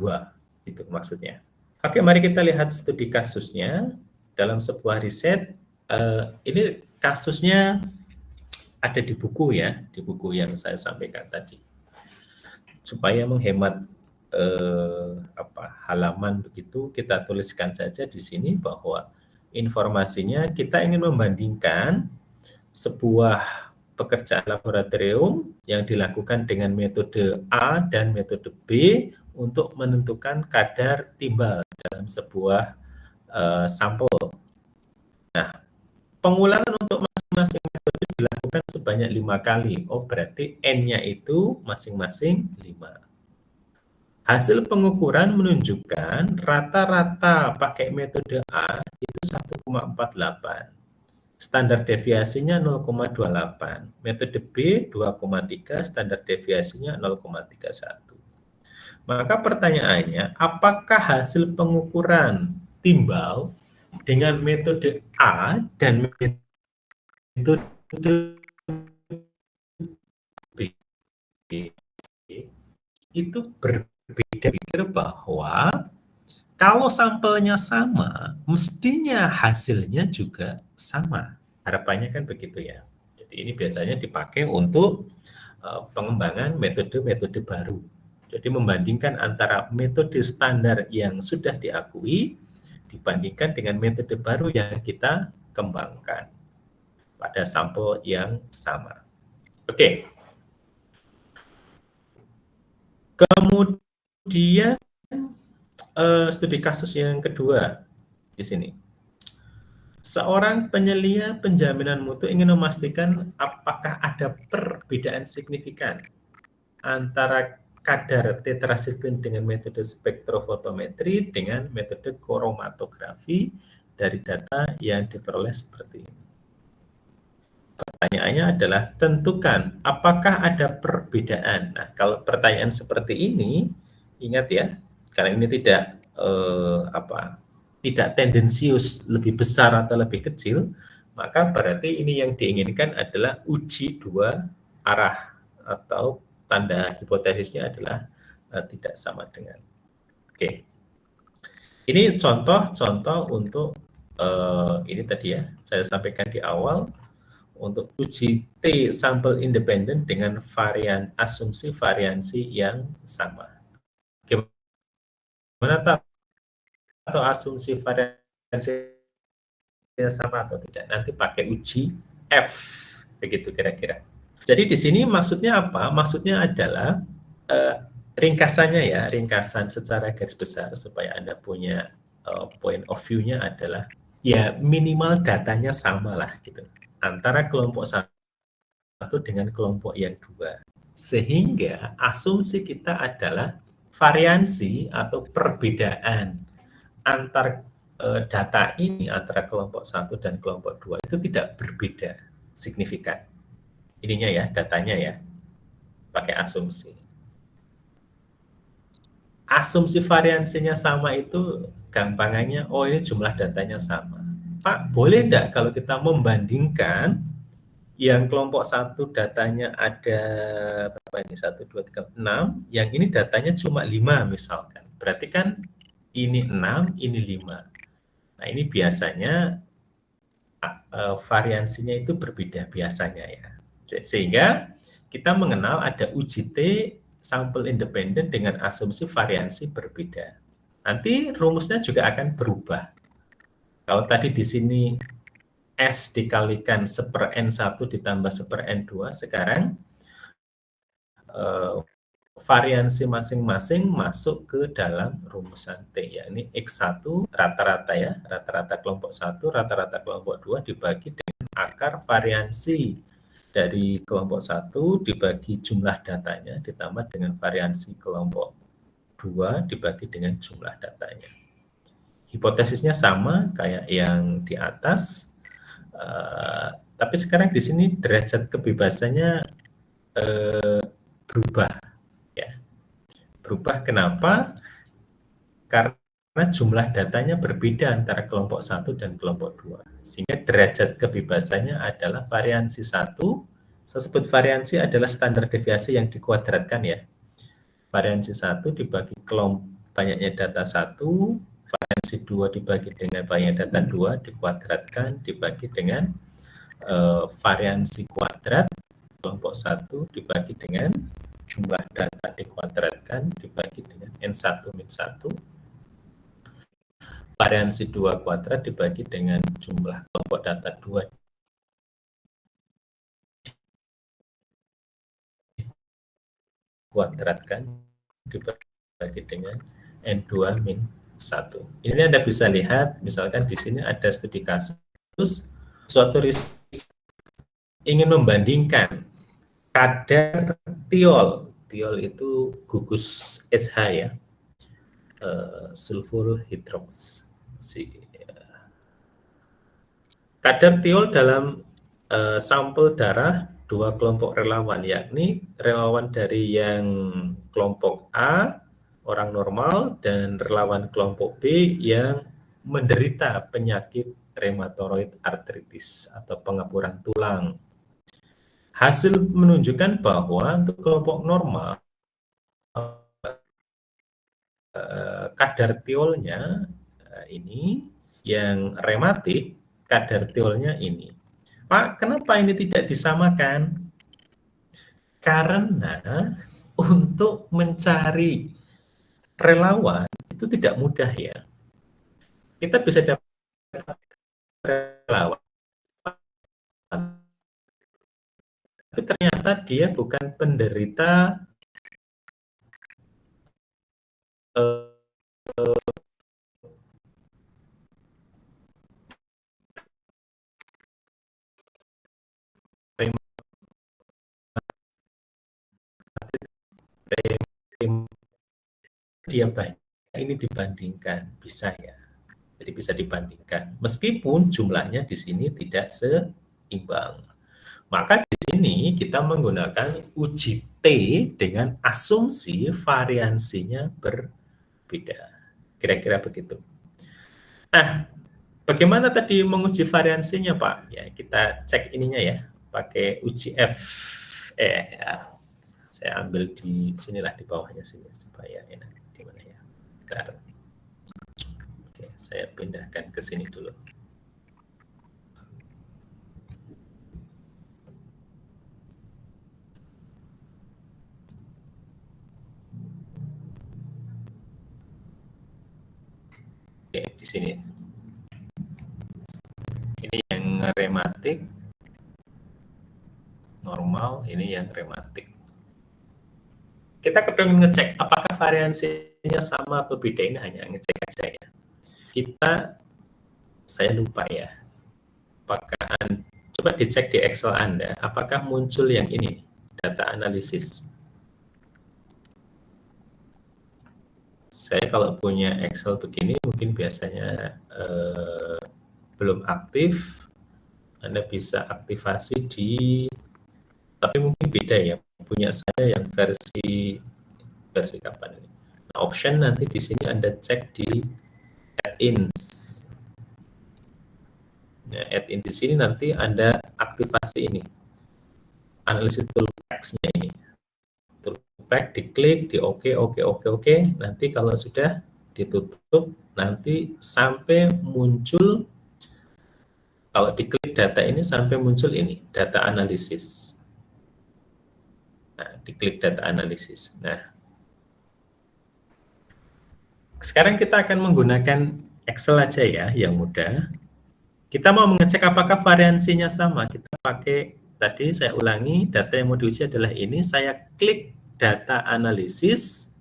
itu maksudnya. Oke, mari kita lihat studi kasusnya. Dalam sebuah riset, ini kasusnya ada di buku ya, di buku yang saya sampaikan tadi. Supaya menghemat halaman begitu, kita tuliskan saja di sini bahwa informasinya kita ingin membandingkan sebuah pekerjaan laboratorium yang dilakukan dengan metode A dan metode B untuk menentukan kadar timbal dalam sebuah sampel. Nah, pengulangan untuk masing-masing metode dilakukan sebanyak 5 kali. Oh, berarti N-nya itu masing-masing 5. Hasil pengukuran menunjukkan rata-rata pakai metode A itu 1,48. Standar deviasinya 0,28. Metode B 2,3, standar deviasinya 0,31. Maka pertanyaannya, apakah hasil pengukuran timbal dengan metode A dan metode B itu berbeda? Pikir bahwa kalau sampelnya sama, mestinya hasilnya juga sama. Harapannya kan begitu ya. Jadi ini biasanya dipakai untuk pengembangan metode-metode baru. Jadi membandingkan antara metode standar yang sudah diakui dibandingkan dengan metode baru yang kita kembangkan pada sampel yang sama. Oke. Kemudian studi kasus yang kedua di sini. Seorang penyelia penjaminan mutu ingin memastikan apakah ada perbedaan signifikan antara kadar tetrasiklin dengan metode spektrofotometri dengan metode kromatografi dari data yang diperoleh seperti ini. Pertanyaannya adalah tentukan apakah ada perbedaan. Nah, kalau pertanyaan seperti ini, ingat ya, karena ini tidak tendensius lebih besar atau lebih kecil, maka berarti ini yang diinginkan adalah uji dua arah atau tanda hipotesisnya adalah tidak sama dengan. Oke. Ini contoh-contoh untuk ini tadi ya, saya sampaikan di awal untuk uji T sampel independen dengan asumsi variansi yang sama. Gimana atau asumsi variansi yang sama atau tidak? Nanti pakai uji F, begitu kira-kira. Jadi di sini maksudnya apa? Maksudnya adalah ringkasannya ya, ringkasan secara garis besar supaya Anda punya point of view-nya adalah ya minimal datanya sama lah gitu antara kelompok satu dengan kelompok yang dua. Sehingga asumsi kita adalah variansi atau perbedaan antar data ini antara kelompok satu dan kelompok dua itu tidak berbeda signifikan. Ininya ya, datanya ya, pakai asumsi. Asumsi variansinya sama itu gampangannya, oh ini jumlah datanya sama. Pak, boleh enggak kalau kita membandingkan yang kelompok satu datanya ada berapa ini? 1, 2, 3, 6, yang ini datanya cuma 5 misalkan. Berarti kan ini 6, ini 5. Nah ini biasanya variansinya itu berbeda biasanya ya. Sehingga kita mengenal ada uji T sampel independen dengan asumsi variansi berbeda. Nanti rumusnya juga akan berubah. Kalau tadi di sini S dikalikan 1/N1 ditambah 1/N2, sekarang variansi masing-masing masuk ke dalam rumusan T, yakni X1 rata-rata ya, rata-rata kelompok 1, rata-rata kelompok 2 dibagi dengan akar variansi dari kelompok 1 dibagi jumlah datanya ditambah dengan variansi kelompok 2 dibagi dengan jumlah datanya. Hipotesisnya sama kayak yang di atas, tapi sekarang di sini derajat kebebasannya berubah ya. Berubah kenapa? Karena jumlah datanya berbeda antara kelompok 1 dan kelompok 2. Sehingga derajat kebebasannya adalah variansi 1. Saya sebut variansi adalah standar deviasi yang dikuadratkan ya. Variansi 1 dibagi banyaknya data 1, variansi 2 dibagi dengan banyaknya data 2 dikuadratkan dibagi dengan variansi kuadrat kelompok 1 dibagi dengan jumlah data dikuadratkan dibagi dengan N1 min 1. Variansi 2 kuadrat dibagi dengan jumlah kelompok data 2 dikuadratkan dibagi dengan N2 min 1. Ini Anda bisa lihat, misalkan di sini ada studi kasus, suatu riset ingin membandingkan kadar tiol itu gugus SH ya, sulfur hidroksi. Kadar tiol dalam sampel darah dua kelompok relawan, yakni relawan dari yang kelompok A orang normal dan relawan kelompok B yang menderita penyakit rheumatoid arthritis atau pengapuran tulang. Hasil menunjukkan bahwa untuk kelompok normal kadar tiolnya ini, yang rematik kadar tiolnya ini. Pak, kenapa ini tidak disamakan? Karena untuk mencari relawan itu tidak mudah ya. Kita bisa dapat relawan, tapi ternyata dia bukan penderita dia banyak. Ini dibandingkan, bisa ya. Jadi bisa dibandingkan. Meskipun jumlahnya di sini tidak seimbang. Maka di sini kita menggunakan uji T dengan asumsi variansinya berbeda. Kira-kira begitu. Nah, bagaimana tadi menguji variansinya, Pak? Ya, kita cek ininya ya, pakai uji F. Ya. Saya ambil di sinilah, di bawahnya sini supaya enak. Di mana ya? Bentar. Oke, saya pindahkan ke sini dulu. Oke, di sini. Ini yang rematik, normal, ini yang rematik. Kita kepengen ngecek apakah variansinya sama atau beda, ini hanya ngecek aja ya. Saya lupa ya, apakah coba dicek di Excel Anda, apakah muncul yang ini, data analisis. Saya kalau punya Excel begini, mungkin biasanya belum aktif, Anda bisa aktivasi di, tapi mungkin beda ya, punya saya yang versi kapan ini. Nah, option nanti di sini Anda cek di add-ins. Nah, add-in di sini nanti Anda aktivasi ini, analisis toolpack-nya ini. Toolpack diklik, di oke, nanti kalau sudah ditutup, nanti sampai muncul, kalau diklik data ini sampai muncul ini, data analisis. Nah, diklik data analisis. Nah, sekarang kita akan menggunakan Excel aja ya, yang mudah. Kita mau mengecek apakah variansinya sama. Kita pakai, tadi saya ulangi, data yang mau diuji adalah ini. Saya klik data analisis,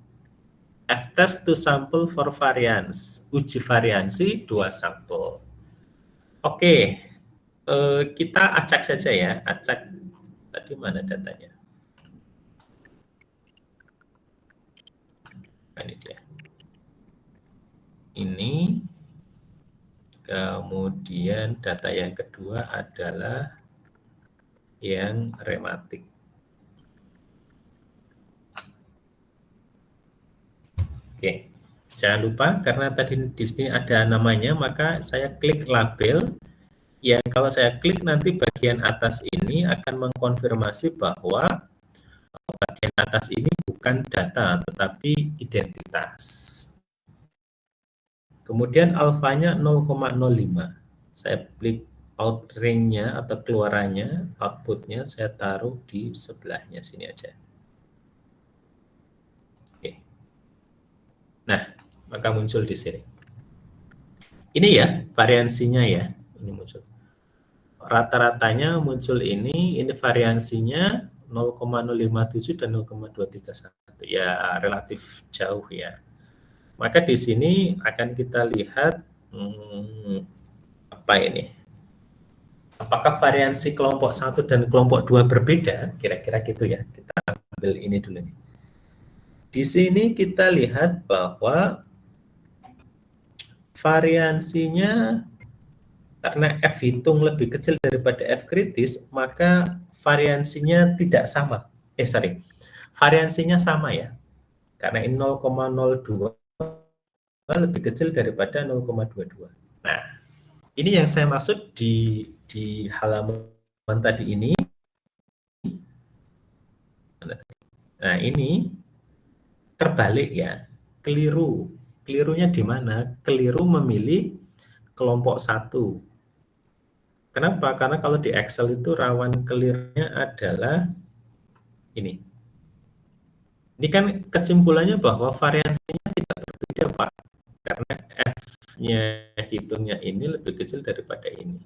F-test to sample for variance. Uji variansi 2 sampel. Oke, kita acak saja ya. Acak, tadi mana datanya? Nah, ini dia. Ini. Kemudian data yang kedua adalah yang rematik. Oke, jangan lupa karena tadi di sini ada namanya, maka saya klik label. Yang kalau saya klik nanti bagian atas ini akan mengkonfirmasi bahwa bagian atas ini bukan data, tetapi identitas. Kemudian alfanya 0,05. Saya klik out ring-nya atau keluarannya, output-nya saya taruh di sebelahnya sini aja. Oke. Nah, maka muncul di sini. Ini ya variansinya ya, ini muncul. Rata-ratanya muncul ini variansinya 0,057 dan 0,231. Ya, relatif jauh ya. Maka di sini akan kita lihat apa ini? Apakah variansi kelompok 1 dan kelompok 2 berbeda? Kira-kira gitu ya. Kita ambil ini dulu nih. Di sini kita lihat bahwa variansinya karena F hitung lebih kecil daripada F kritis, maka variansinya tidak sama. Variansinya sama ya. Karena ini 0,02 lebih kecil daripada 0,22. Nah, ini yang saya maksud di halaman tadi ini. Nah, ini terbalik ya, keliru. Kelirunya di mana? Keliru memilih kelompok 1. Kenapa? Karena kalau di Excel itu rawan kelirunya adalah ini. Ini kan kesimpulannya bahwa variansinya tidak berbeda, Pak. Karena F-nya hitungnya ini lebih kecil daripada ini.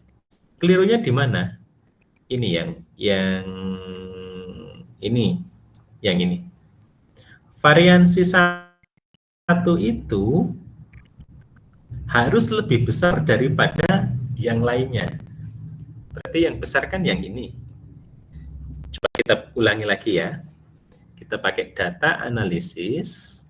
Kelirunya di mana? Ini yang ini. Variansi 1 itu harus lebih besar daripada yang lainnya. Berarti yang besar kan yang ini. Coba kita ulangi lagi ya. Kita pakai data analisis,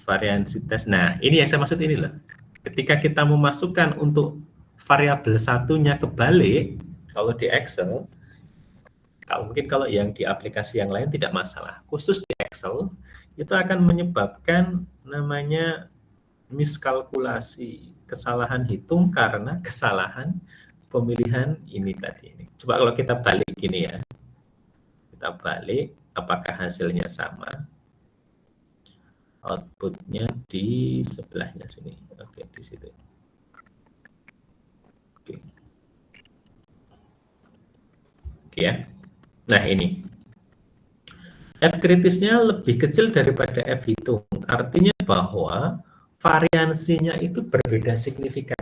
variansi tes. Nah, ini yang saya maksud ini loh. Ketika kita memasukkan untuk variabel satunya kebalik, kalau di Excel, kalau yang di aplikasi yang lain tidak masalah. Khusus di Excel, itu akan menyebabkan namanya miskalkulasi, kesalahan hitung karena kesalahan pemilihan ini tadi. Coba kalau kita balik gini ya. Kita balik, apakah hasilnya sama? Outputnya di sebelahnya sini. Oke, di situ. Oke. Oke ya. Nah, ini. F kritisnya lebih kecil daripada F hitung. Artinya bahwa variansinya itu berbeda signifikan.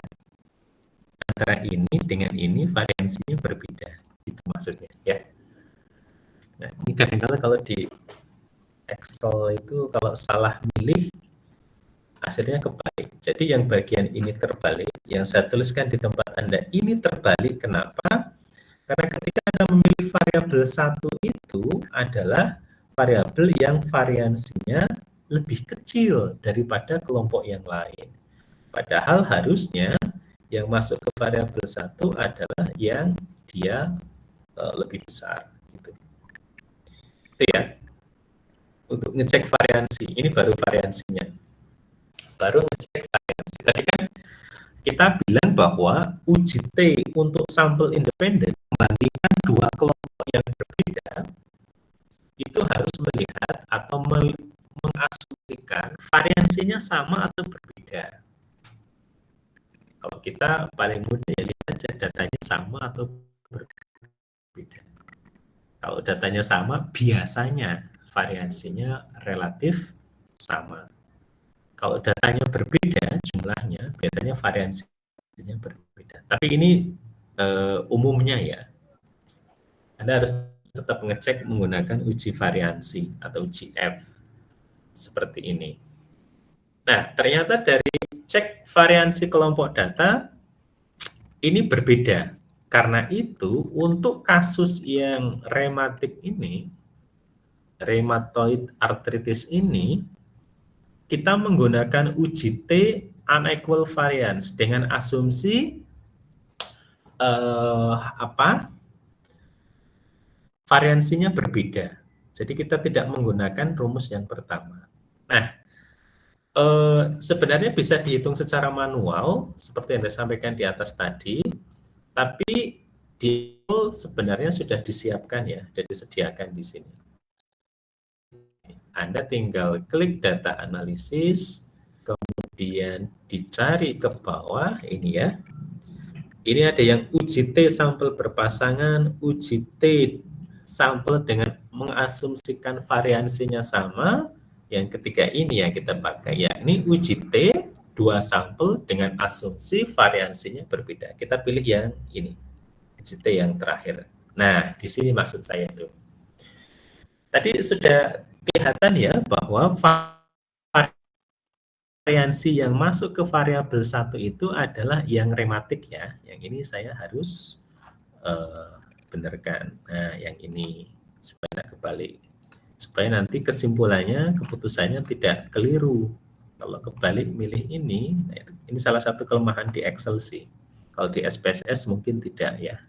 Antara ini dengan ini variansinya berbeda. Itu maksudnya ya. Nah, ini kadang-kadang kalau di Excel itu kalau salah milih hasilnya kebalik. Jadi yang bagian ini terbalik, yang saya tuliskan di tempat Anda ini terbalik. Kenapa? Karena ketika Anda memilih variabel 1 itu adalah variabel yang variansinya lebih kecil daripada kelompok yang lain. Padahal harusnya yang masuk ke variabel 1 adalah yang dia lebih besar. Gitu. Itu ya. Untuk ngecek variansi, ini baru variansinya. Baru ngecek variansi. Tadi kan kita bilang bahwa uji T untuk sampel independen membandingkan dua kelompok yang berbeda, itu harus melihat atau mengasumsikan variansinya sama atau berbeda. Kalau kita paling mudah ya lihat aja datanya sama atau berbeda. Kalau datanya sama, biasanya variansinya relatif sama. Kalau datanya berbeda jumlahnya, biasanya variansinya berbeda. Tapi ini umumnya ya. Anda harus tetap mengecek menggunakan uji variansi atau uji F seperti ini. Nah, ternyata dari cek variansi kelompok data ini berbeda. Karena itu untuk kasus yang rematik ini, rheumatoid arthritis ini, kita menggunakan uji T unequal variance dengan asumsi variansinya berbeda. Jadi kita tidak menggunakan rumus yang pertama. Nah, sebenarnya bisa dihitung secara manual seperti yang disampaikan di atas tadi, tapi di sebenarnya sudah disiapkan ya, sudah disediakan di sini. Anda tinggal klik data analisis, kemudian dicari ke bawah ini ya. Ini ada yang uji T sampel berpasangan, uji T sampel dengan mengasumsikan variansinya sama. Yang ketiga ini yang kita pakai, yakni uji T dua sampel dengan asumsi variansinya berbeda. Kita pilih yang ini, uji T yang terakhir. Nah, di sini maksud saya itu. Tadi sudah kelihatan ya bahwa variansi yang masuk ke variabel 1 itu adalah yang rematik ya. Yang ini saya harus benarkan. Nah, yang ini supaya tidak kebalik. Supaya nanti kesimpulannya, keputusannya tidak keliru. Kalau kebalik milih ini, nah ini salah satu kelemahan di Excel sih. Kalau di SPSS mungkin tidak ya.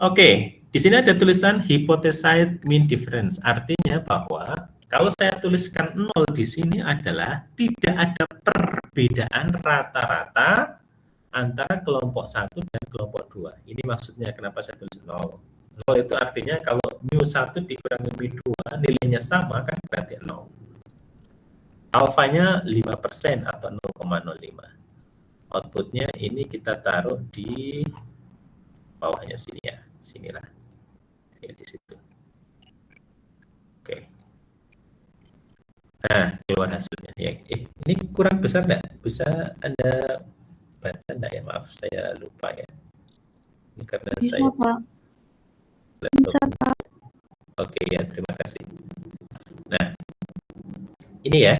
Oke, Di sini ada tulisan hypothesized mean difference, artinya bahwa kalau saya tuliskan 0 di sini adalah tidak ada perbedaan rata-rata antara kelompok 1 dan kelompok 2. Ini maksudnya kenapa saya tulis 0. 0 itu artinya kalau mu1 dikurangi mu2 nilainya sama kan berarti 0. Alfanya 5% atau 0,05. Outputnya ini kita taruh di bawahnya sini ya, sinilah. Ya, di situ. Oke. Nah, keluar hasilnya. Ya, ini kurang besar enggak? Bisa Anda baca enggak ya? Maaf, saya lupa ya. Ini karena Bisa, saya Pak. laptop. Bisa, Pak. Oke ya, terima kasih. Nah, ini ya.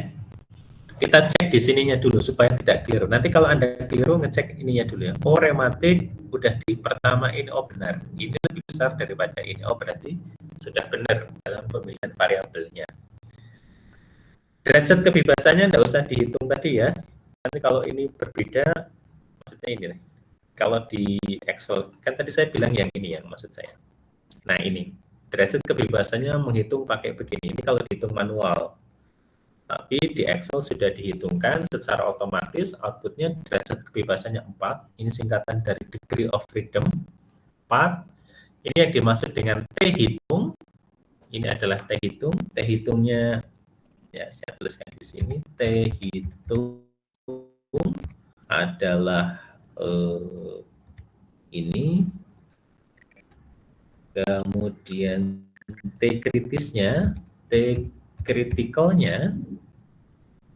Kita cek di sininya dulu supaya tidak keliru. Nanti kalau Anda keliru ngecek ininya dulu ya. Oh, rematik udah di pertama ini oh benar. Ini lebih besar daripada ini. Oh, berarti sudah benar dalam pemilihan variabelnya. Derajat kebebasannya enggak usah dihitung tadi ya. Nanti kalau ini berbeda, maksudnya ini. Kalau di Excel, kan tadi saya bilang yang ini yang maksud saya. Nah ini, derajat kebebasannya menghitung pakai begini. Ini kalau dihitung manual. Tapi di Excel sudah dihitungkan secara otomatis outputnya derajat kebebasannya 4. Ini singkatan dari degree of freedom 4. Ini yang dimaksud dengan T hitung. Ini adalah T hitung. T hitungnya ya saya tuliskan di sini. T hitung adalah ini. Kemudian T kritisnya, T kritikalnya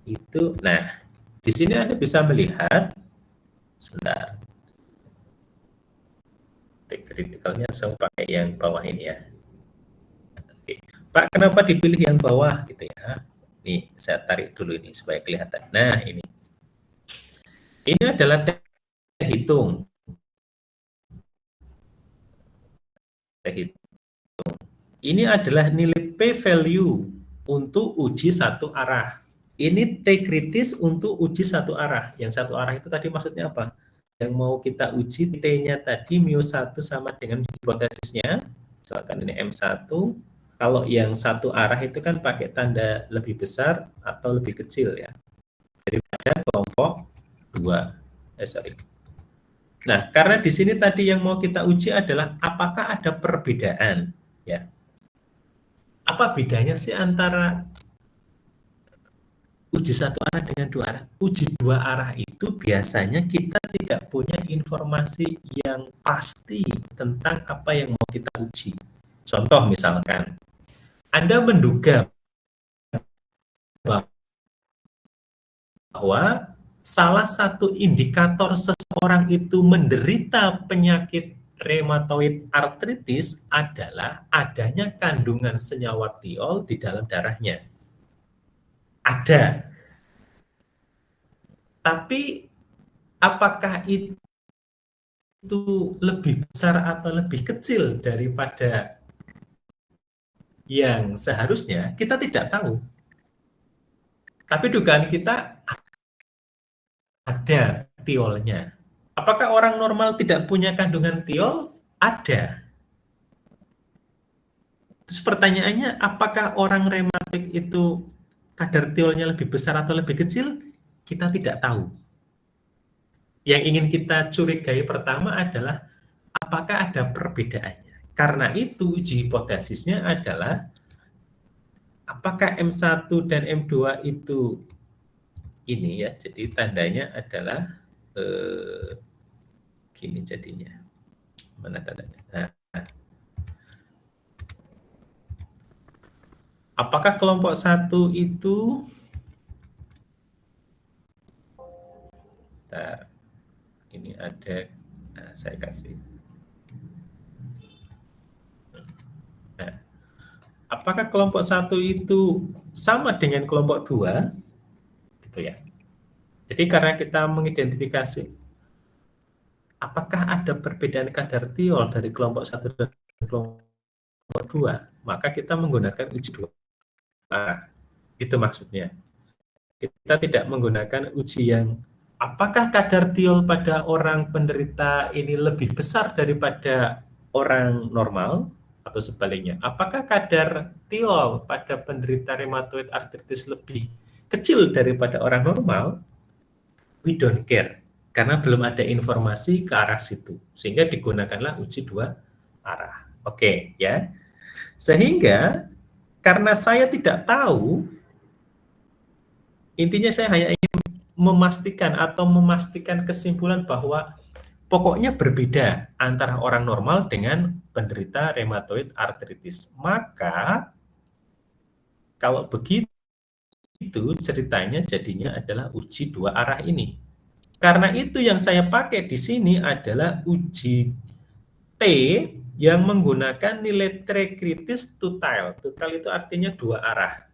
itu, nah di sini Anda bisa melihat, sebentar, T kritikalnya saya pakai yang bawah ini ya. Oke. Pak, kenapa dipilih yang bawah gitu ya? Nih, saya tarik dulu ini supaya kelihatan. Nah, ini adalah T hitung. T hitung. Ini adalah nilai P value untuk uji satu arah. Ini T kritis untuk uji satu arah. Yang satu arah itu tadi maksudnya apa? Yang mau kita uji T-nya tadi mu1 sama dengan hipotesisnya. Misalkan ini M1. Kalau yang satu arah itu kan pakai tanda lebih besar atau lebih kecil ya. Daripada kelompok 2. Sorry. Nah, karena di sini tadi yang mau kita uji adalah apakah ada perbedaan ya. Apa bedanya sih antara uji satu arah dengan dua arah? Uji dua arah itu biasanya kita tidak punya informasi yang pasti tentang apa yang mau kita uji. Contoh misalkan, Anda menduga bahwa salah satu indikator seseorang itu menderita penyakit rheumatoid arthritis adalah adanya kandungan senyawa tiol di dalam darahnya. Ada. Tapi apakah itu lebih besar atau lebih kecil daripada yang seharusnya? Kita tidak tahu. Tapi dugaan kita ada tiolnya. Apakah orang normal tidak punya kandungan tiol? Ada. Terus pertanyaannya, apakah orang rematik itu kadar tiolnya lebih besar atau lebih kecil? Kita tidak tahu. Yang ingin kita curigai pertama adalah apakah ada perbedaannya. Karena itu uji hipotesisnya adalah apakah M1 dan M2 itu ini ya, jadi tandanya adalah gini jadinya. Mana tandanya? Nah, apakah kelompok 1 itu bentar, ini ada, nah saya kasih. Nah, apakah kelompok 1 itu sama dengan kelompok 2? Gitu ya. Jadi karena kita mengidentifikasi apakah ada perbedaan kadar tiol dari kelompok 1 dan kelompok 2, maka kita menggunakan uji dua arah. Itu maksudnya. Kita tidak menggunakan uji yang apakah kadar tiol pada orang penderita ini lebih besar daripada orang normal atau sebaliknya? Apakah kadar tiol pada penderita rheumatoid arthritis lebih kecil daripada orang normal? We don't care, karena belum ada informasi ke arah situ, sehingga digunakanlah uji dua arah. Oke, ya. Sehingga karena saya tidak tahu, intinya saya hanya ingin memastikan kesimpulan bahwa pokoknya berbeda antara orang normal dengan penderita rheumatoid arthritis. Maka kalau begitu ceritanya jadinya adalah uji dua arah ini. Karena itu yang saya pakai di sini adalah uji T yang menggunakan nilai T kritis tutile. Tutile itu artinya dua arah.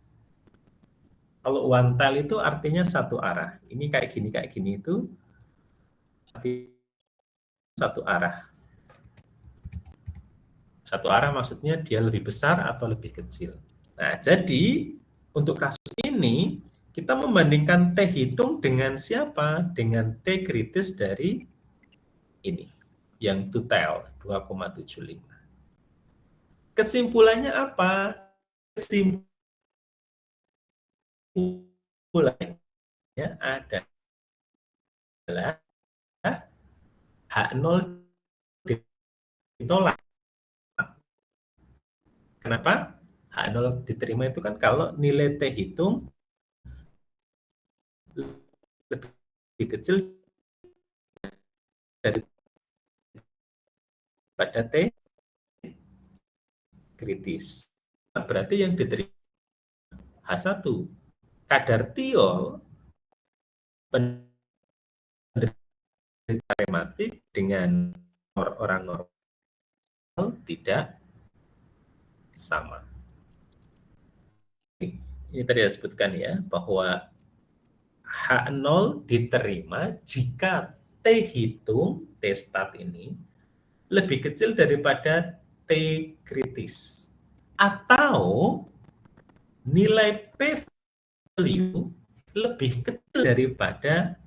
Kalau one tile itu artinya satu arah. Ini kayak gini itu satu arah. Satu arah maksudnya dia lebih besar atau lebih kecil. Nah, jadi untuk kasus ini kita membandingkan T hitung dengan siapa? Dengan T kritis dari ini, yang tutile 2,75. Kesimpulannya apa? Kesimpulannya adalah H0 ditolak. Kenapa? H0 diterima itu kan kalau nilai T hitung lebih kecil daripada T kritis. Berarti yang diterima H1. Kadar tiol penderita rematik dengan orang normal tidak sama. Ini tadi saya sebutkan ya, bahwa H0 diterima jika T hitung, T stat ini, lebih kecil daripada T kritis. Atau nilai P value lebih kecil daripada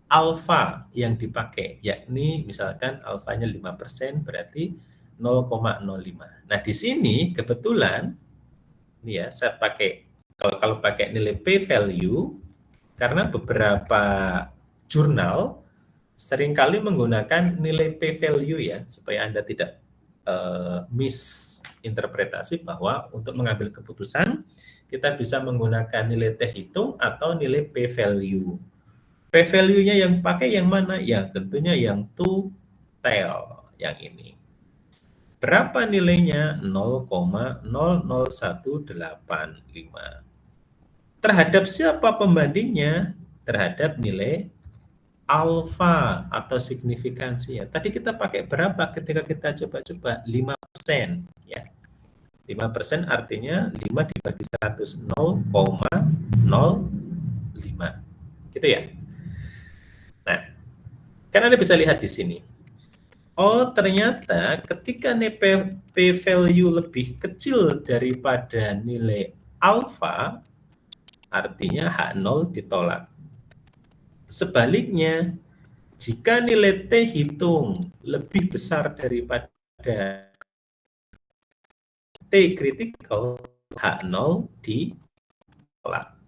alfa yang dipakai, yakni misalkan alfanya 5%, berarti 0,05. Nah, di sini kebetulan, ini ya, saya pakai, kalau pakai nilai P value, karena beberapa jurnal seringkali menggunakan nilai P value ya, supaya Anda tidak misinterpretasi bahwa untuk mengambil keputusan, kita bisa menggunakan nilai T hitung atau nilai P value. P value-nya yang pakai yang mana? Ya, tentunya yang tutile, yang ini. Berapa nilainya? 0,00185. Terhadap siapa pembandingnya? Terhadap nilai alfa atau signifikansinya. Tadi kita pakai berapa ketika kita coba-coba? 5%. Ya. 5% artinya 5 dibagi 100, 0,05. Gitu ya. Nah, kan Anda bisa lihat di sini. Oh, ternyata ketika nilai P value lebih kecil daripada nilai alfa, artinya H0 ditolak. Sebaliknya, jika nilai T hitung lebih besar daripada T critical, H0 ditolak.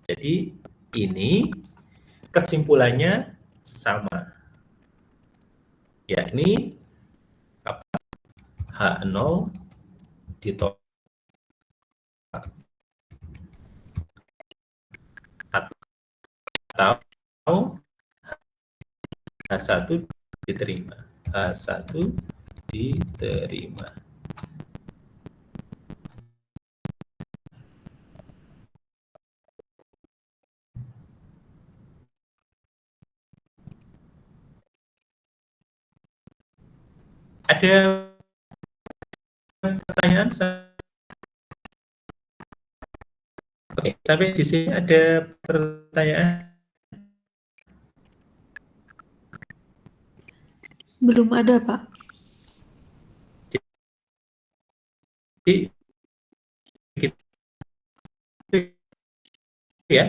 Jadi ini kesimpulannya sama, yakni H0 ditolak atau H1 diterima. H1 diterima. Ada pertanyaan? Oke, sampai di sini ada pertanyaan? Belum ada, Pak. Jadi, gitu ya.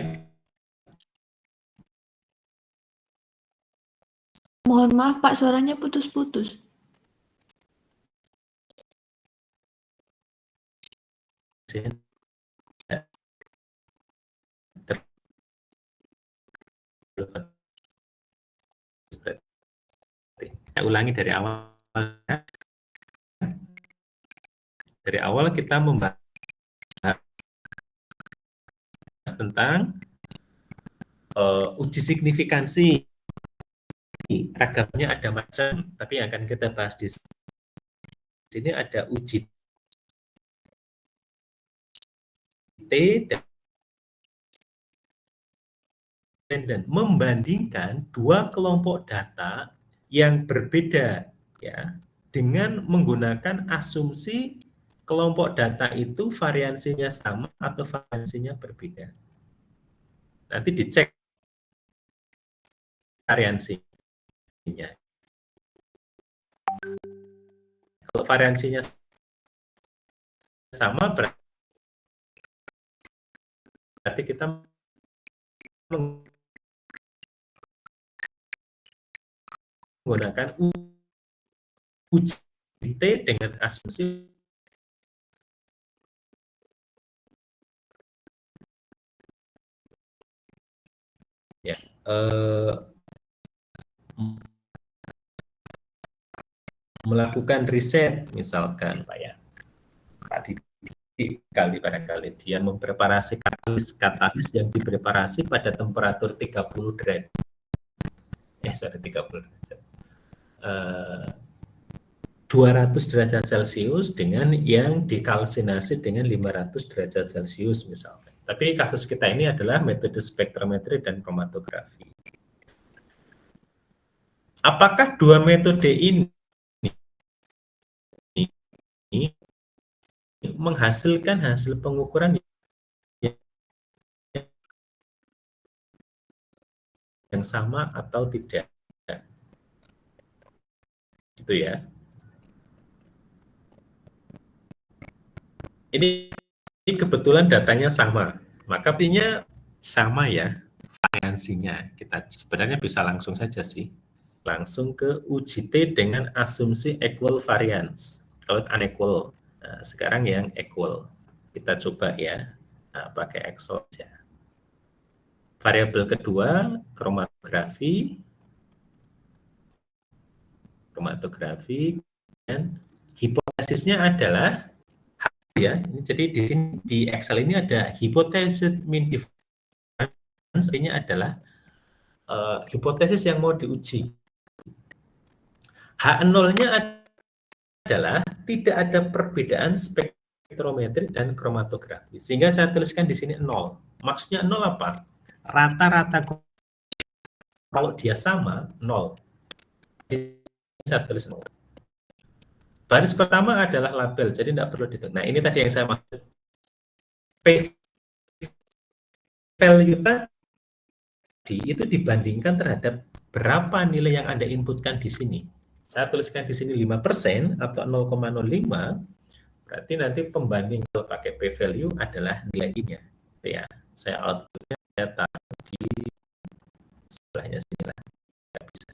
Mohon maaf, Pak, suaranya putus-putus. Saya ulangi dari awal. Dari awal kita membahas tentang uji signifikansi. Ragamnya ada macam, tapi yang akan kita bahas di sini ada uji T dan membandingkan dua kelompok data yang berbeda ya dengan menggunakan asumsi kelompok data itu variansinya sama atau variansinya berbeda. Nanti dicek variansinya. Kalau variansinya sama berarti kita menggunakan uji T dengan asumsi ya melakukan riset misalkan Pak ya Pak barangkali dia mempreparasi katalis yang dipreparasi pada temperatur 30 derajat 30 derajat 200 derajat Celcius dengan yang dikalsinasi dengan 500 derajat Celcius misalkan. Tapi kasus kita ini adalah metode spektrometri dan kromatografi. Apakah dua metode ini menghasilkan hasil pengukuran yang sama atau tidak? Gitu ya. Ini kebetulan datanya sama, maka artinya sama ya variansinya. Kita sebenarnya bisa langsung saja sih, langsung ke uji T dengan asumsi equal variance. Kalau unequal, nah, sekarang yang equal. Kita coba ya, pakai Excel saja. Variabel kedua, kromatografi, dan hipotesisnya adalah ya. Jadi di sini di Excel ini ada hipotesis mean difference, artinya adalah hipotesis yang mau diuji. H0-nya adalah tidak ada perbedaan spektrometri dan kromatografi. Sehingga saya tuliskan di sini 0. Maksudnya 0 apa? Rata-rata kalau dia sama 0. Saya tulis 0. Baris pertama adalah label, jadi tidak perlu dihitung. Nah, ini tadi yang saya maksud. P-value tadi itu dibandingkan terhadap berapa nilai yang Anda inputkan di sini. Saya tuliskan di sini 5% atau 0,05, berarti nanti pembanding kalau pakai P-value adalah nilai I-nya. Ya, saya outputnya saya taruh di sebelahnya sini lah. Tidak bisa.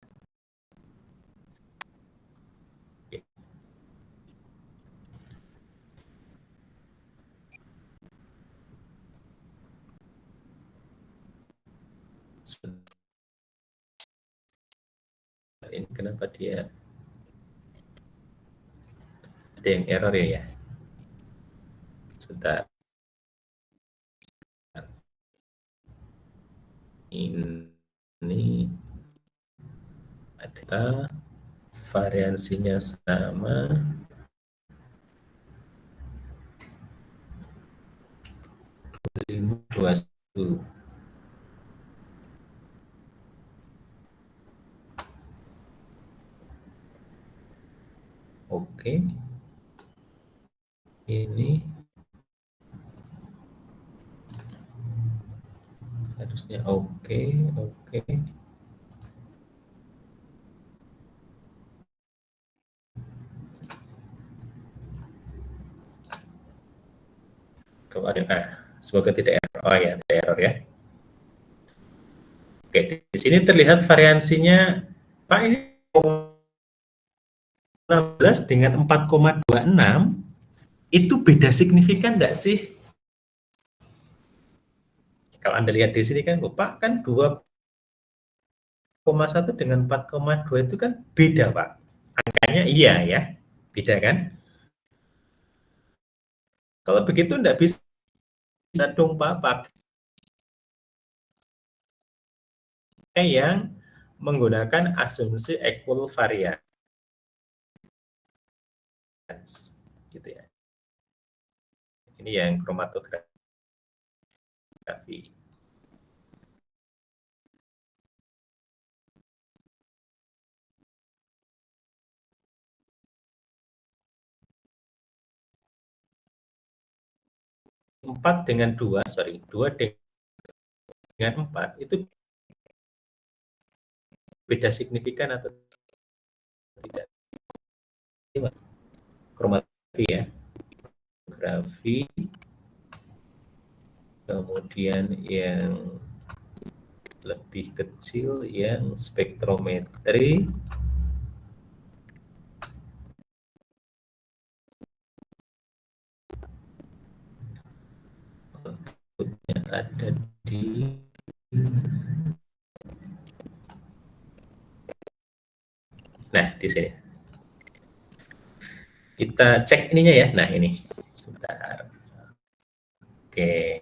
Ini kenapa dia ada yang error ya? Sebentar. Ini ada variansinya sama. Oke. Ini harusnya oke. Kalau ada, semoga tidak error. Oh ya, tidak error ya. Oke, di sini terlihat variansinya, Pak, ini 16 dengan 4,26 Itu beda signifikan enggak sih? Kalau Anda lihat di sini kan, Pak, kan 2,1 dengan 4,2 itu kan beda, Pak. Angkanya iya ya, beda kan? Kalau begitu enggak bisa dong, Pak, pakai yang menggunakan asumsi equal variance, gitu ya. Ini yang kromatografi. 4 dengan 2 dengan 4 itu beda signifikan atau tidak? Kromatografi ya. Grafi, kemudian yang lebih kecil yang spektrometri, yang ada di di sini. Kita cek ininya ya. Nah, ini. Sebentar. Oke.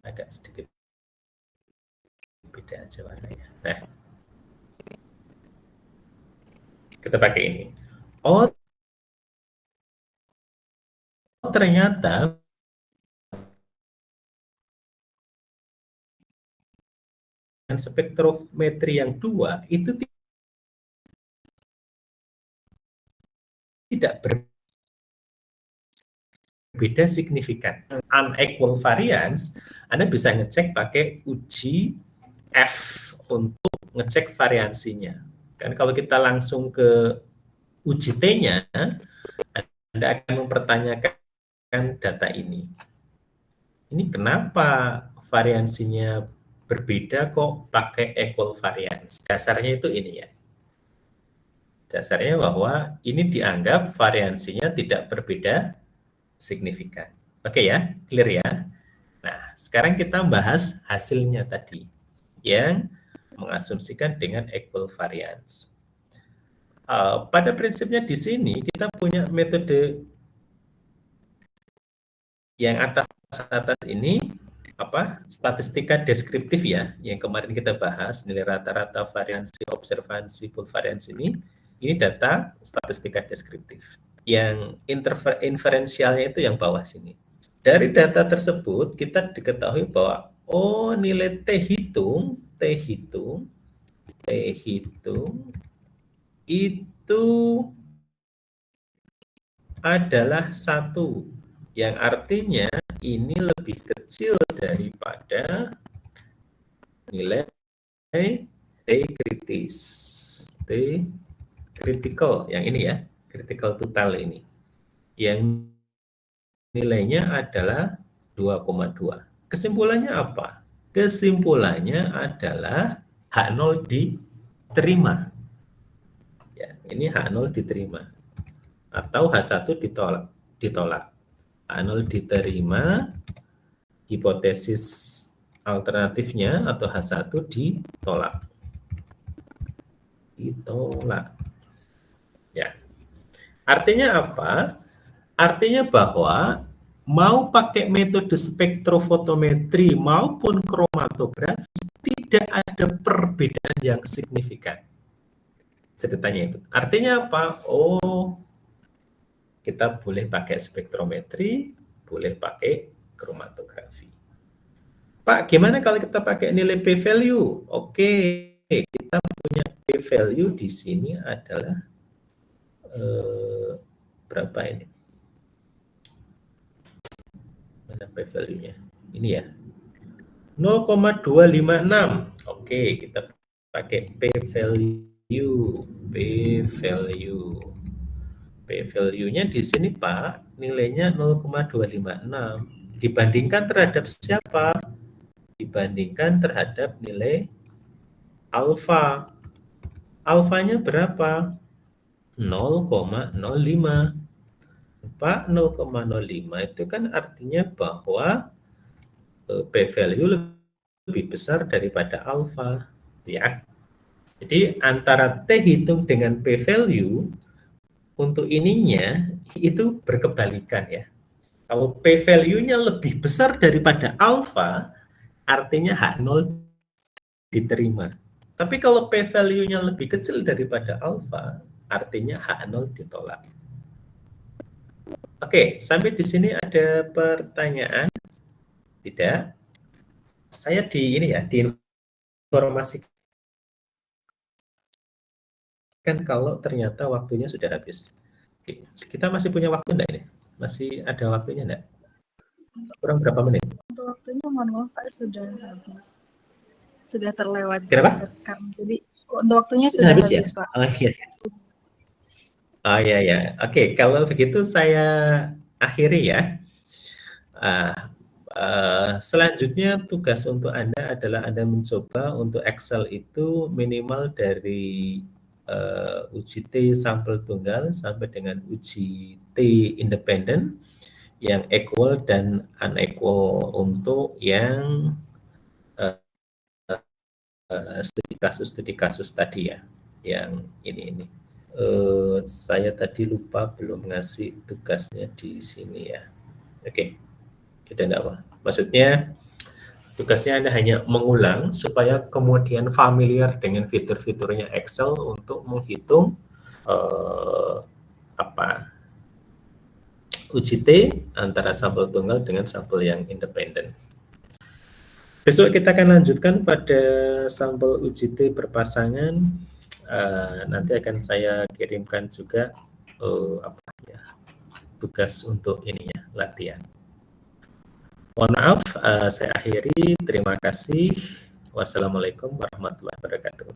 Agak sedikit beda aja warnanya. Nah, kita pakai ini. Oh, ternyata spektrometri yang 2 itu tidak berbeda signifikan. Unequal variance, Anda bisa ngecek pakai uji F untuk ngecek variansinya. Kan kalau kita langsung ke uji T-nya, Anda akan mempertanyakan data ini. Ini kenapa variansinya berbeda kok pakai equal variance? Dasarnya itu ini ya. Dasarnya bahwa ini dianggap variansinya tidak berbeda signifikan. Oke ya, clear ya. Nah, sekarang kita bahas hasilnya tadi yang mengasumsikan dengan equal variance. Pada prinsipnya di sini kita punya metode yang atas ini statistika deskriptif ya, yang kemarin kita bahas nilai rata-rata variansi observansi full variance ini data statistika deskriptif. Yang inferensialnya itu yang bawah sini. Dari data tersebut kita diketahui bahwa nilai T hitung itu adalah 1, yang artinya ini lebih kecil daripada nilai T kritis, T critical, yang ini ya, critical total ini, yang nilainya adalah 2,2. Kesimpulannya apa? Kesimpulannya adalah H0 diterima. Ya, ini H0 diterima. Atau H1 ditolak. H0 diterima, hipotesis alternatifnya atau H1 ditolak. Ya. Artinya apa? Artinya bahwa mau pakai metode spektrofotometri maupun kromatografi tidak ada perbedaan yang signifikan. Ceritanya itu. Artinya apa? Kita boleh pakai spektrometri, boleh pakai kromatografi. Pak, gimana kalau kita pakai nilai p-value? Oke, kita punya p-value di sini adalah berapa ini? Mana p-value-nya? Ini ya. 0,256. Oke, kita pakai p-value. P-value-nya di sini Pak, nilainya 0,256. Dibandingkan terhadap siapa? dibandingkan terhadap nilai alfa. Alfanya berapa? 0,05. Pak, 0,05 itu kan artinya bahwa p-value lebih besar daripada alfa, ya. Jadi antara T hitung dengan p-value untuk ininya itu berkebalikan ya. Kalau p-value-nya lebih besar daripada alfa, artinya H0 diterima. Tapi kalau p-value-nya lebih kecil daripada alfa, artinya H0 ditolak. Oke, sampai di sini ada pertanyaan? Tidak? Saya diinformasikan kalau ternyata waktunya sudah habis. Oke, kita masih punya waktu enggak ini? Masih ada waktunya enggak? Kurang berapa menit? Untuk waktunya mohon maaf Pak, sudah habis. Sudah terlewat. Kenapa? Jadi untuk waktunya sudah habis ya? Pak. Oh iya. Oh iya ya. Oke, kalau begitu saya akhiri ya. Selanjutnya tugas untuk Anda adalah Anda mencoba untuk Excel itu minimal dari uji T sampel tunggal sampai dengan uji T independen yang equal dan unequal untuk yang studi kasus tadi ya, yang ini. Saya tadi lupa belum ngasih tugasnya di sini ya. Oke, kita enggak apa. Maksudnya tugasnya Anda hanya mengulang supaya kemudian familiar dengan fitur-fiturnya Excel untuk menghitung uji T antara sampel tunggal dengan sampel yang independen. Besok kita akan lanjutkan pada sampel uji T berpasangan. Nanti akan saya kirimkan juga tugas untuk ininya, latihan. Mohon maaf, saya akhiri. Terima kasih. Wassalamualaikum warahmatullahi wabarakatuh.